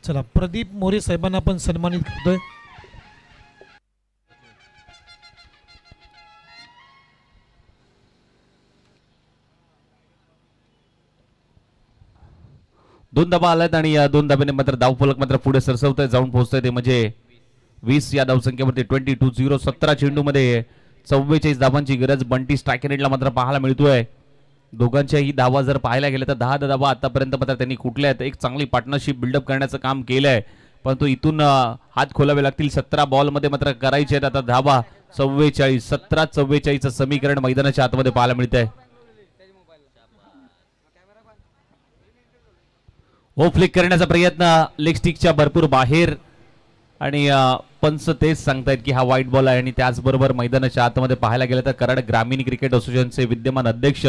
चला प्रदीप मोरे साहेबांना आपण सन्मानित करतोय. दोन धाबा आल्यात आणि या दोन धाब्याने मात्र धावफलक मात्र पुढे सरसवतोय, जाऊन पोहोचतोय. ते म्हणजे 20 या धावसंख्येवरती 22-0. 17 चेंडूमध्ये 44 धावांची गरज बंटी स्ट्रायकेनेटला मात्र पाहायला मिळतोय. दोघांच्याही धावा जर पाहायला गेल्या तर 10 धावा आतापर्यंत मात्र त्यांनी कुठल्या आहेत. एक चांगली पार्टनरशिप बिल्डअप करण्याचं काम केलंय, परंतु इथून हात खोलावे लागतील. 17 बॉलमध्ये मात्र करायचे आहेत आता धावा 44. 17-44 समीकरण मैदानाच्या आतमध्ये पाहायला मिळतंय. ओ फ्लिक करण्याचा प्रयत्न लेग स्टिकच्या भरपूर बाहेर आणि पंच तेच सांगतायत की हा वाईट बॉल आहे. आणि त्याचबरोबर मैदानाच्या आतमध्ये पाहायला गेलं तर कराड ग्रामीण क्रिकेट असोसिएशनचे विद्यमान अध्यक्ष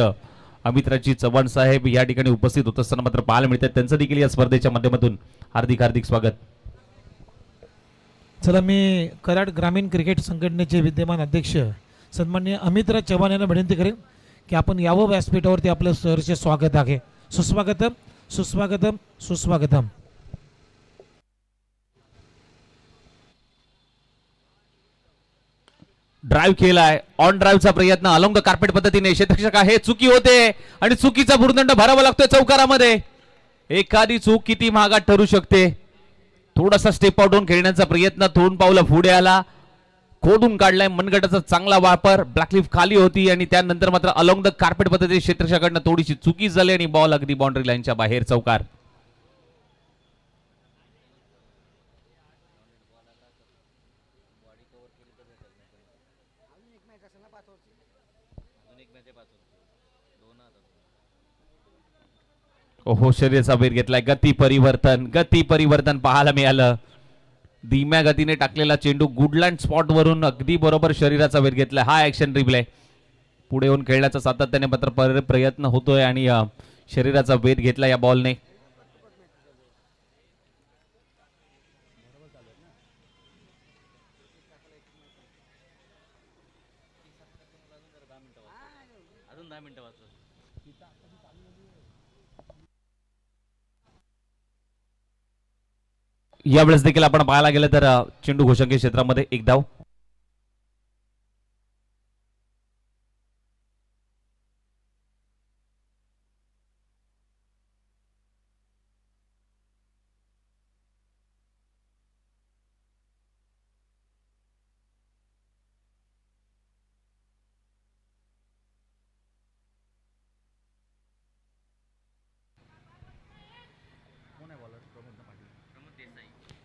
अमितराजी चव्हाण साहेब या ठिकाणी उपस्थित होत असताना मात्र पाहायला मिळतात. त्यांचं देखील या स्पर्धेच्या माध्यमातून हार्दिक हार्दिक स्वागत. चला मी कराड ग्रामीण क्रिकेट संघटनेचे विद्यमान अध्यक्ष सन्माननीय अमितराज चव्हाण यांना विनंती करेन की आपण यावं व्यासपीठावरती. आपलं सरचे स्वागत आहे. सुस्वागतम सुस्वागतम सुस्वागतम. ड्राईव्ह केलाय. ऑन ड्राईव्हचा प्रयत्न अलॉंग द कार्पेट पद्धतीने क्षेत्ररक्षक आहे. चुकी होते आणि चुकीचा भूर्दंड भरावा लागतोय चौकारामध्ये. एखादी चूक किती महागात ठरू शकते. थोडासा स्टेप आउट होऊन खेळण्याचा प्रयत्न, 2 पावलं पुढे आला, खोडून काढलाय. मनगटाचा चांगला वापर. ब्लॅकलिफ खाली होती आणि त्यानंतर मात्र अलॉंग द कार्पेट पद्धतीने क्षेत्ररक्षकाकडनं थोडीशी चुकी झाली आणि बॉल अगदी बाउंड्री लाईनच्या बाहेर चौकार. ओहो शरीराचा वेध घेतलाय. गती परिवर्तन पाहायला मिळालं. धीम्या गतीने टाकलेला चेंडू गुडलँड स्पॉट वरून अगदी बरोबर शरीराचा वेध घेतलाय. हा ऍक्शन रिप्ले पुढे येऊन खेळण्याचा सातत्याने मात्र प्रयत्न होतोय आणि शरीराचा वेध घेतला या बॉलने. यावेळेस देखील आपण पाहायला गेलं तर चेंडू घोषंकी क्षेत्रामध्ये एक धाव.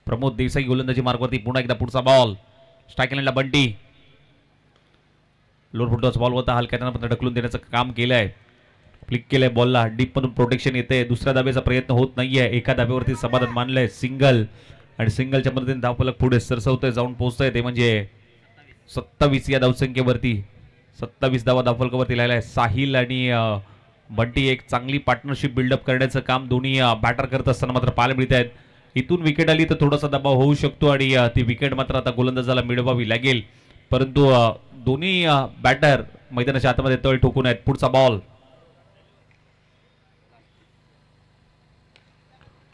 प्रमोद देसाई गोलंदाजी मार्गवरती. पुन्हा एकदा पुढचा बॉल स्ट्राईक बंटी. लोड फुटबॉलचा बॉल होता. हलक्यानं ढकलून देण्याचं काम केलंय. फ्लिक केलंय बॉलला. डीप मधून प्रोटेक्शन येते. दुसऱ्या दाब्याचा प्रयत्न होत नाहीये. एका दाब्यावरती समाधान मानलंय. सिंगल आणि सिंगलच्या मदतीने धावफलक पुढे सरसवतोय, जाऊन पोहोचतोय. ते म्हणजे 27 या धावसंख्येवरती. 27 धावा धावफलकावरती लायलाय. साहिल आणि बंटी एक चांगली पार्टनरशिप बिल्डअप करण्याचं काम दोन्ही बॅटर करत असताना मात्र पाहायला मिळत आहेत. इथून विकेट आली तर थोडासा दबाव होऊ शकतो आणि ती विकेट मात्र आता गोलंदाजाला मिळवावी लागेल. परंतु दोन्ही बॅटर मैदानाच्या आतमध्ये तळ ठोकून आहेत. पुढचा बॉल.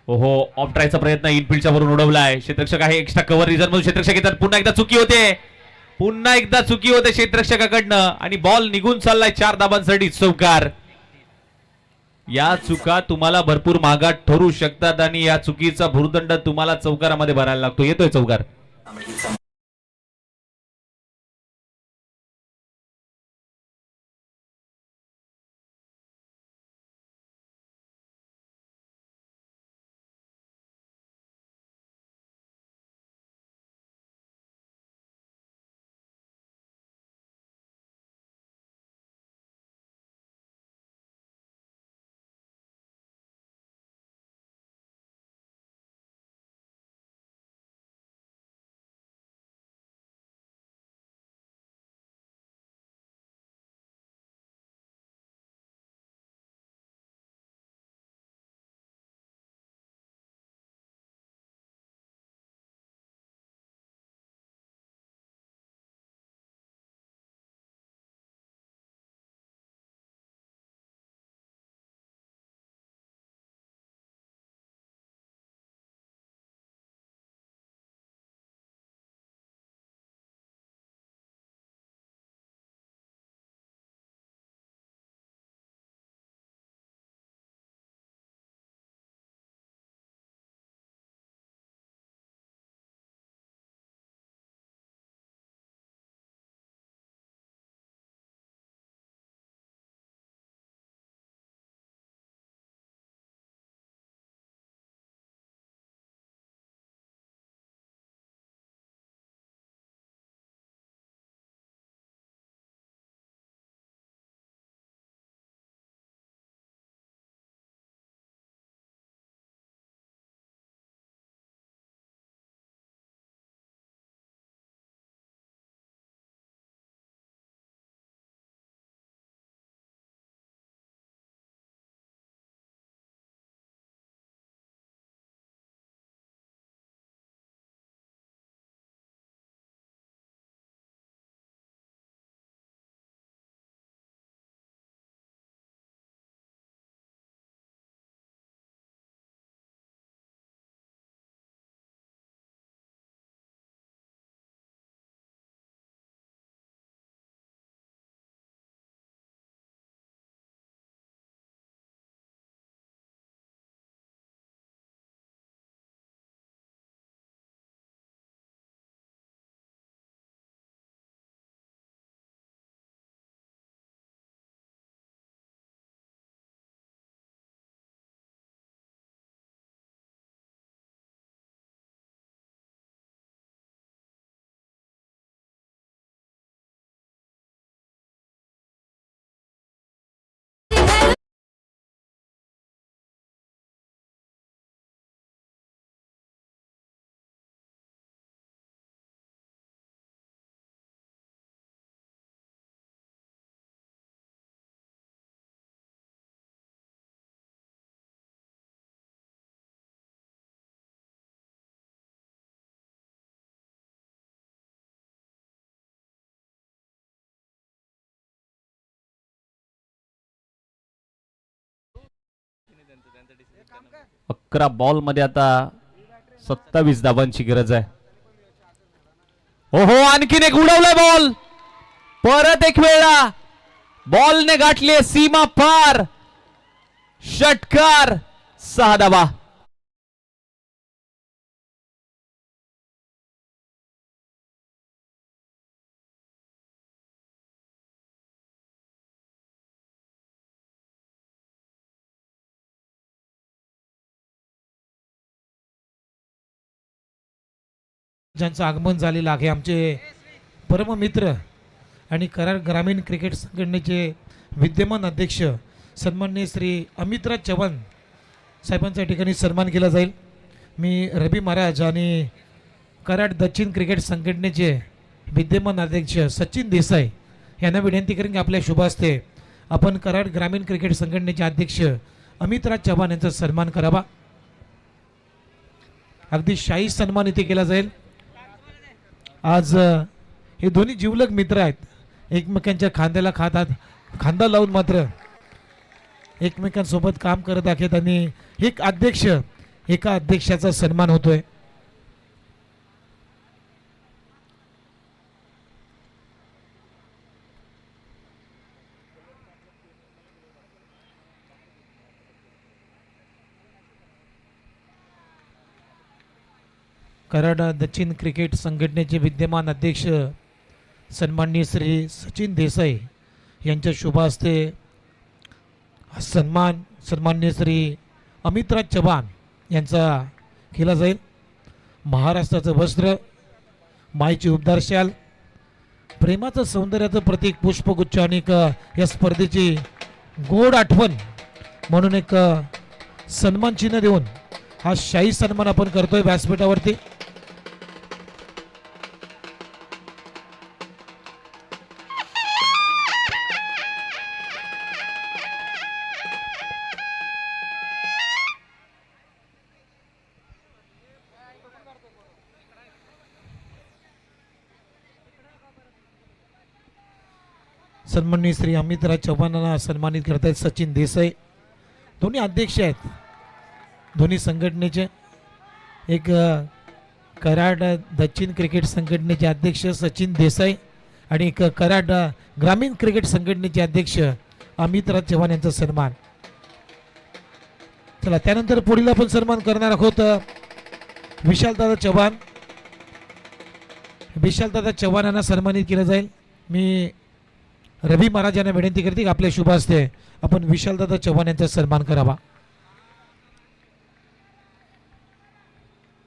ओहो, ऑफ ट्रायचा प्रयत्न इनफिल्डच्या वरून उडवलाय. क्षेत्ररक्षक आहे, एक्स्ट्रा कव्हर रिझन म्हणून क्षेत्ररक्षक येतात. पुन्हा एकदा चुकी होते, पुन्हा एकदा चुकी होते क्षेत्ररक्षकाकडनं आणि बॉल निघून चाललाय 4 धाबांसाठी. चौकार. या चुका तुम्हाला भरपूर महागात ठरू शकतात आणि या चुकीचा भुर्दंड तुम्हाला चौकारामध्ये भरायला लागतो. येतोय चौकार. अकरा बॉल मध्ये आता 27 धाबांची गरज आहे. ओहो, आणखीन एक उडवलाय बॉल. परत एक वेळा बॉलने गाठली सीमा पार. षटकार. 6 धाबा. ज्यांचं आगमन झालेलं आहे, आमचे परममित्र आणि कराड ग्रामीण क्रिकेट संघटनेचे विद्यमान अध्यक्ष सन्माननीय श्री अमितराज चव्हाण साहेबांच्या ठिकाणी सन्मान केला जाईल. मी रवी महाराज आणि कराड दक्षिण क्रिकेट संघटनेचे विद्यमान अध्यक्ष सचिन देसाई यांना विनंती करेन की आपल्या शुभ हस्ते आपण कराड ग्रामीण क्रिकेट संघटनेचे अध्यक्ष अमितराज चव्हाण यांचा सन्मान करावा. अगदी शाही सन्मान इथे केला जाईल. आज हे दोन्ही जिवलग मित्र आहेत, एकमेकांच्या खांद्याला खांदा लावून मात्र एकमेकांसोबत काम करत आहेत आणि एका अध्यक्षाचा सन्मान होतोय. कराड दक्षिण क्रिकेट संघटनेचे विद्यमान अध्यक्ष सन्माननीय श्री सचिन देसाई यांच्या शुभ हस्ते हा सन्माननीय श्री अमितराज चव्हाण यांचा केला जाईल. महाराष्ट्राचं वस्त्र, मायची उबदार शाल, प्रेमाचं सौंदर्याचं प्रतीक पुष्पगुच्छ आणि या स्पर्धेची गोड आठवण म्हणून एक सन्मान चिन्ह देऊन हा शाही सन्मान आपण करतोय व्यासपीठावरती. सन्माननीय श्री अमितराज चव्हाणांना सन्मानित करत आहेत सचिन देसाई. दोन्ही अध्यक्ष आहेत दोन्ही संघटनेचे. एक कराड दक्षिण क्रिकेट संघटनेचे अध्यक्ष सचिन देसाई आणि एक कराड ग्रामीण क्रिकेट संघटनेचे अध्यक्ष अमितराज चव्हाण यांचा सन्मान. चला त्यानंतर पुढील आपण सन्मान करणार आहोत विशालदादा चव्हाण यांना सन्मानित केलं जाईल. मी रवी महाराज यांना विनंती करते की आपल्या शुभ हस्ते आपण विशालदादा चव्हाण यांचा सन्मान करावा.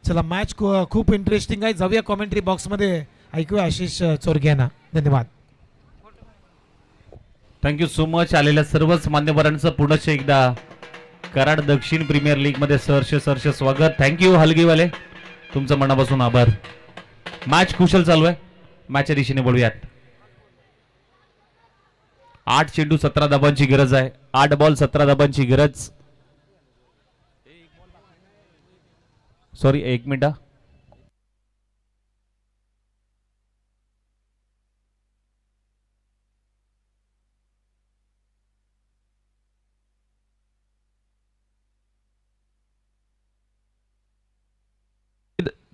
चला मॅच खूप इंटरेस्टिंग आहे. जाऊया कॉमेंट्री बॉक्समध्ये, ऐकूया आशिष चोरगे यांना. धन्यवाद. Thank you so much. आलेल्या सर्वच मान्यवरांचं पुनश्च एकदा कराड दक्षिण प्रीमियर लीग मध्ये सहर्ष स्वागत. थँक्यू हलगीवाले, तुमचं मनापासून आभार. मॅच कुशल चालू आहे. मॅचच्या दिशेने वळूयात. 8 चेंडू 17 धाबांची गरज आहे. 8 बॉल 17 धाबांची गरज. Sorry, 1 minute.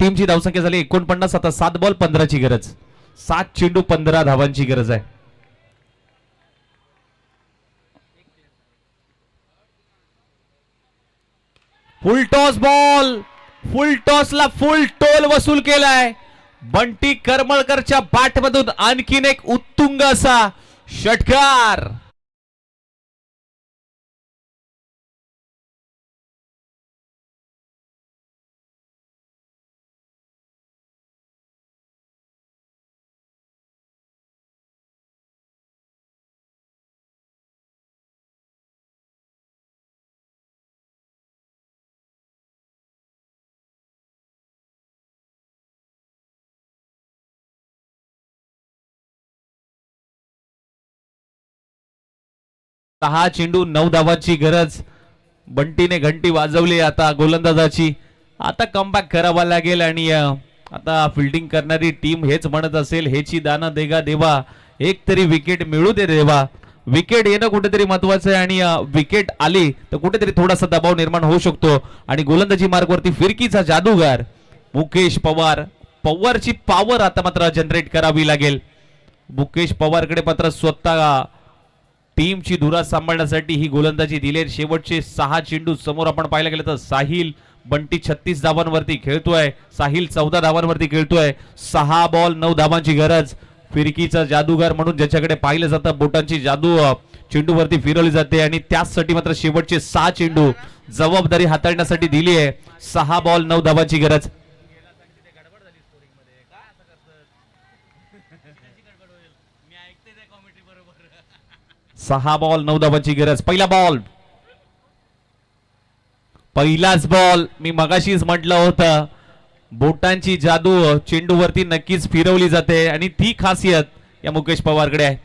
टीमची धावसंख्या झाली 49. आता 7 बॉल 15 ची गरज. 7 चेंडू 15 धावांची गरज आहे. फुल टॉस बॉल, फुल टॉसला फुल टोल वसूल केलाय. बंटी करमळकरच्या बॅटमधून आणखीन एक उत्तुंग असा षटकार. सहा चेंडू 9 धावांची गरज. बंटीने घंटी वाजवली आता गोलंदाजाची. आता कमबॅक करावा लागेल आणि आता फिल्डिंग करणारी टीम हेच म्हणत असेल, हेची दाना देगा देवा, एक तरी विकेट मिळू दे देवा. विकेट येणं कुठेतरी महत्वाचं आहे आणि विकेट आली तर कुठेतरी थोडासा दबाव निर्माण होऊ शकतो. आणि गोलंदाजी मार्गवरती फिरकीचा जादूगार मुकेश पवार. पवारची पॉवर आता मात्र जनरेट करावी लागेल. मुकेश पवारकडे मात्र स्वतः टीमची धुरा सांभाळण्यासाठी ही गोलंदाजी दिले. शेवटचे 6 चेंडू समोर आपण पाहायला गेलं तर साहिल बंटी 36 धावांवरती खेळतोय. साहिल 14 धावांवरती खेळतोय. 6 बॉल 9 धावांची गरज. फिरकीचा जादूगार म्हणून ज्याच्याकडे पाहिलं जातं, बोटांची जादू चेंडूवरती फिरवली जाते आणि त्याचसाठी मात्र शेवटचे 6 चेंडू जबाबदारी हाताळण्यासाठी दिली आहे. 6 बॉल 9 धावांची गरज. सहा बॉल 9 धावांची गरज. पहिलाच बॉल. मी मगाशीच म्हटलं होतं, बोटांची जादू चेंडूवरती नक्कीच फिरवली जाते आणि ती खासियत या मुकेश पवारकडे आहे.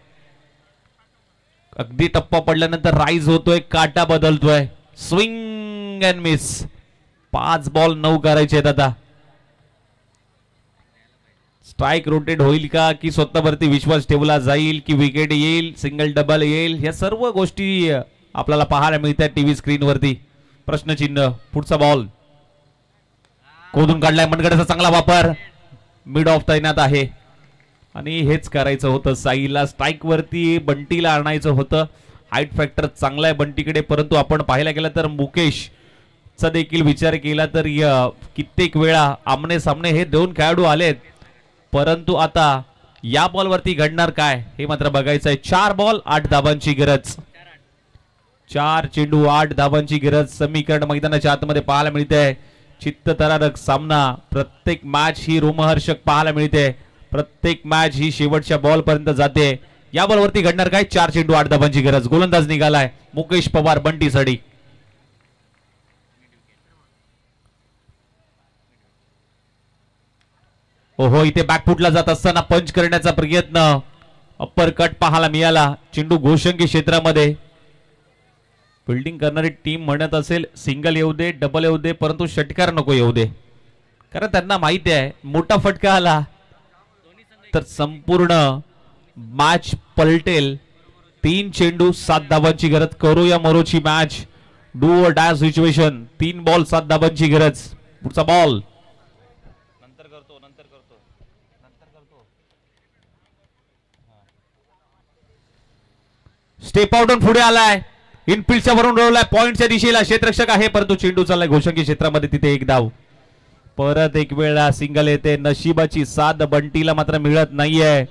अगदी टप्पा पडल्यानंतर राईज होतोय, काटा बदलतोय. Swing and miss. 5 बॉल 9 करायचे आहेत आता. स्ट्राईक रोटेट होईल का की स्वतःवरती विश्वास ठेवला जाईल की विकेट येईल, सिंगल डबल येईल, या सर्व गोष्टी आपल्याला पाहायला मिळतात टीव्ही स्क्रीन वरती. प्रश्नचिन्ह. पुढचा बॉल खोदून काढलाय, मनगडाचा चांगला वापर, मिड ऑफ तैनात आहे आणि हेच करायचं होतं साईला. स्ट्राईक वरती बंटीला आणायचं होतं. हाईट फॅक्टर चांगला आहे बंटीकडे, परंतु आपण पाहायला गेलं तर मुकेश चा देखील विचार केला तर कित्येक वेळा आमने सामने हे दोन खेळाडू आलेत, परंतु आता या बॉल वरती घडणार काय हे मात्र बघायचं आहे. 4 बॉल 8 धाबांची गरज, 4 चेंडू 8 धाबांची गरज समीकरण मैदानाच्या आतमध्ये पाहायला मिळते. चित्तथरारक सामना, प्रत्येक मॅच ही रोमहर्षक पाहायला मिळते, प्रत्येक मॅच ही शेवटच्या बॉल पर्यंत जाते. या बॉल वरती घडणार काय? 4 चेंडू 8 धाबांची गरज. गोलंदाज निघालाय मुकेश पवार बंटीसाठी. ओहो, इथे बॅकफुटला जात असताना पंच करण्याचा प्रयत्न, अप्पर कट पाहायला मिळाला. चेंडू घोषंगी क्षेत्रामध्ये. फिल्डिंग करणारी टीम म्हणत असेल सिंगल येऊ दे, डबल येऊ दे, परंतु षटकार नको येऊ दे, कारण त्यांना माहिती आहे मोठा फटका आला तर संपूर्ण मॅच पलटेल. 3 चेंडू 7 धाबांची गरज. करूया मरोची मॅच, डू और डाय सिच्युएशन. 3 बॉल 7 धाबांची गरज. पुढचा बॉल स्टेप आउटून पुढे आलाय, इनफिल्डच्या वरून रोवलाय, पॉइंटच्या दिशेला क्षेत्ररक्षक आहे, परंतु चेंडू चाललाय घोषंगी क्षेत्रामध्ये. तिथे एक धाव. परत एक वेळा सिंगल येते. नशिबाची साथ बंटीला मात्र मिळत नाहीये.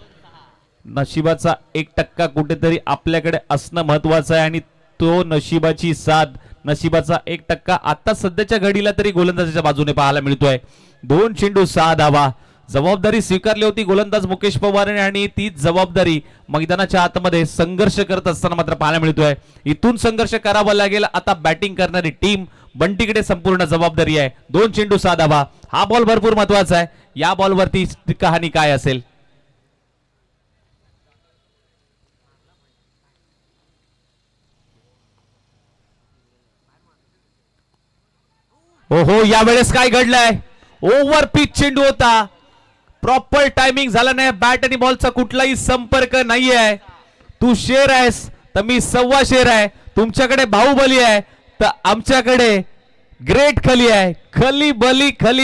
नशिबाचा 1% कुठेतरी आपल्याकडे असणं महत्वाचं आहे आणि तो नशिबाची साथ, नशिबाचा 1% आता सध्याच्या घडीला तरी गोलंदाजाच्या बाजूने पाहायला मिळतोय. 2 चेंडू 6 धावा. जबाबदारी स्वीकारली होती गोलंदाज मुकेश पवारने आणि तीच जबाबदारी मैदानाच्या आतमध्ये संघर्ष करत असताना मात्र पाहायला मिळतोय. इथून संघर्ष करावा लागेल. आता बॅटिंग करणारी टीम बंटीकडे संपूर्ण जबाबदारी आहे. 2 चेंडू 6 धावा. हा बॉल भरपूर महत्वाचा आहे. या बॉल वरती कहाणी काय असेल? ओहो, यावेळेस काय घडलंय? ओव्हर पिच चेंडू होता, प्रॉपर टायमिंग झालं नाही. बॅट आणि बॉलचा कुठलाही संपर्क नाहीये. तू शेर आहेस तर मी 1.25 शेर आहे. तुमच्याकडे बाहुबली आहे तर आमच्याकडे ग्रेट खली आहे. खली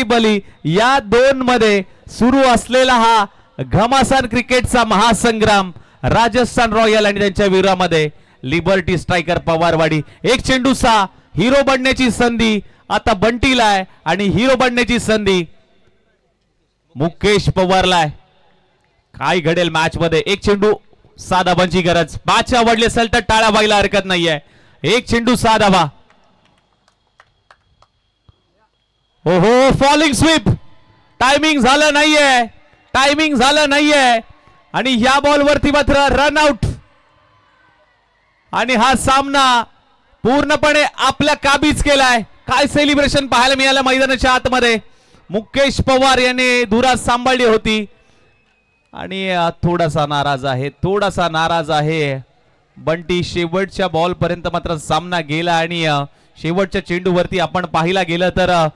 बली या 2 मध्ये सुरू असलेला हा घमासान क्रिकेटचा महासंग्राम. राजस्थान रॉयल आणि त्यांच्या विरोधामध्ये लिबर्टी स्ट्रायकर पवारवाडी. 1 चेंडू 6. हिरो बनण्याची संधी आता बंटीला आहे आणि हिरो बनण्याची संधी मुकेश पवारला आहे. काय घडेल मॅच मध्ये? 1 चेंडू 6 धाबांची गरज. मॅच आवडली असेल तर टाळ्या व्हायला हरकत नाहीये. 1 चेंडू 6 धाबा. ओहो, फॉलिंग स्वीप. टायमिंग झालं नाहीये आणि या बॉल वरती मात्र रन आउट आणि हा सामना पूर्णपणे आपल्या काबीज केलाय. काय सेलिब्रेशन पाहायला मिळालं मैदानाच्या आतमध्ये. मुकेश पवार यांनी धुरा सांभाळली होती आणि थोडासा नाराज आहे बंटी. शेवटच्या बॉल पर्यंत मात्र सामना गेला आणि शेवटच्या चेंडूवरती आपण पाहिला गेलं तर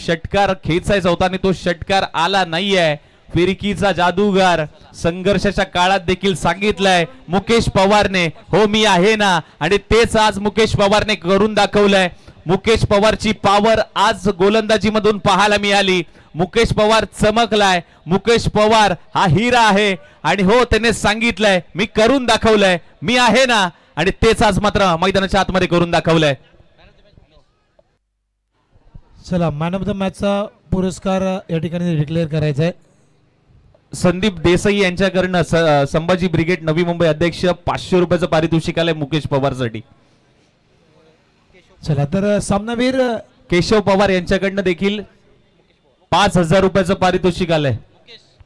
षटकार खेचायचा होता आणि तो षटकार आला नाहीये. फिरकीचा जादूगार संघर्षाच्या काळात देखील सांगितलंय मुकेश पवारने, हो मी आहे ना, आणि तेच आज मुकेश पवारने करून दाखवलंय. मुकेश पवारची पॉवर आज गोलंदाजी मधून पाहायला मिळाली. मुकेश पवार चमकलाय. मुकेश पवार हा हिरा आहे आणि हो त्याने सांगितलंय मी करून दाखवलंय, मी आहे ना, आणि तेच आज मात्र मैदानाच्या आतमध्ये करून दाखवलंय. चला, मॅन ऑफ द मॅचचा पुरस्कार या ठिकाणी डिक्लेअर करायचा आहे. संदीप देसाई यांच्याकडनं संभाजी ब्रिगेड नवी मुंबई अध्यक्ष 500 रुपयाचं पारितोषिक आलंय मुकेश पवार साठी. चला तर सामनावीर केशव पवार यांच्याकडनं देखील 5000 रुपयाचं पारितोषिक आलंय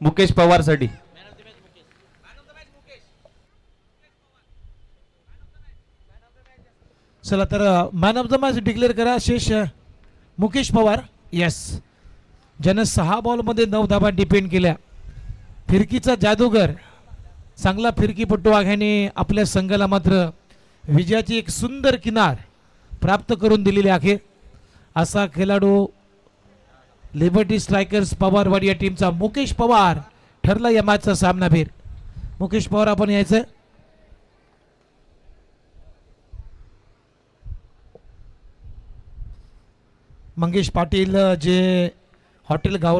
मुकेश पवार साठी. चला तर man of the match declare करा. शेष मुकेश पवार, यस, ज्यानं 6 बॉलमध्ये 9 धाबा डिपेंड केल्या. फिरकीचा जादूगर, चांगला फिरकीपटू ह्याने आपल्या संघाला मात्र विजयाची एक सुंदर किनार प्राप्त करून दिलेली आहे. असा खेळाडू लिबर्टी स्ट्रायकर्स पवारवाडी या टीमचा मुकेश पवार ठरला या मॅचचा सामनावीर. मुकेश पवार आपण यायचं. मंगेश पाटील जे हॉटेल गावरा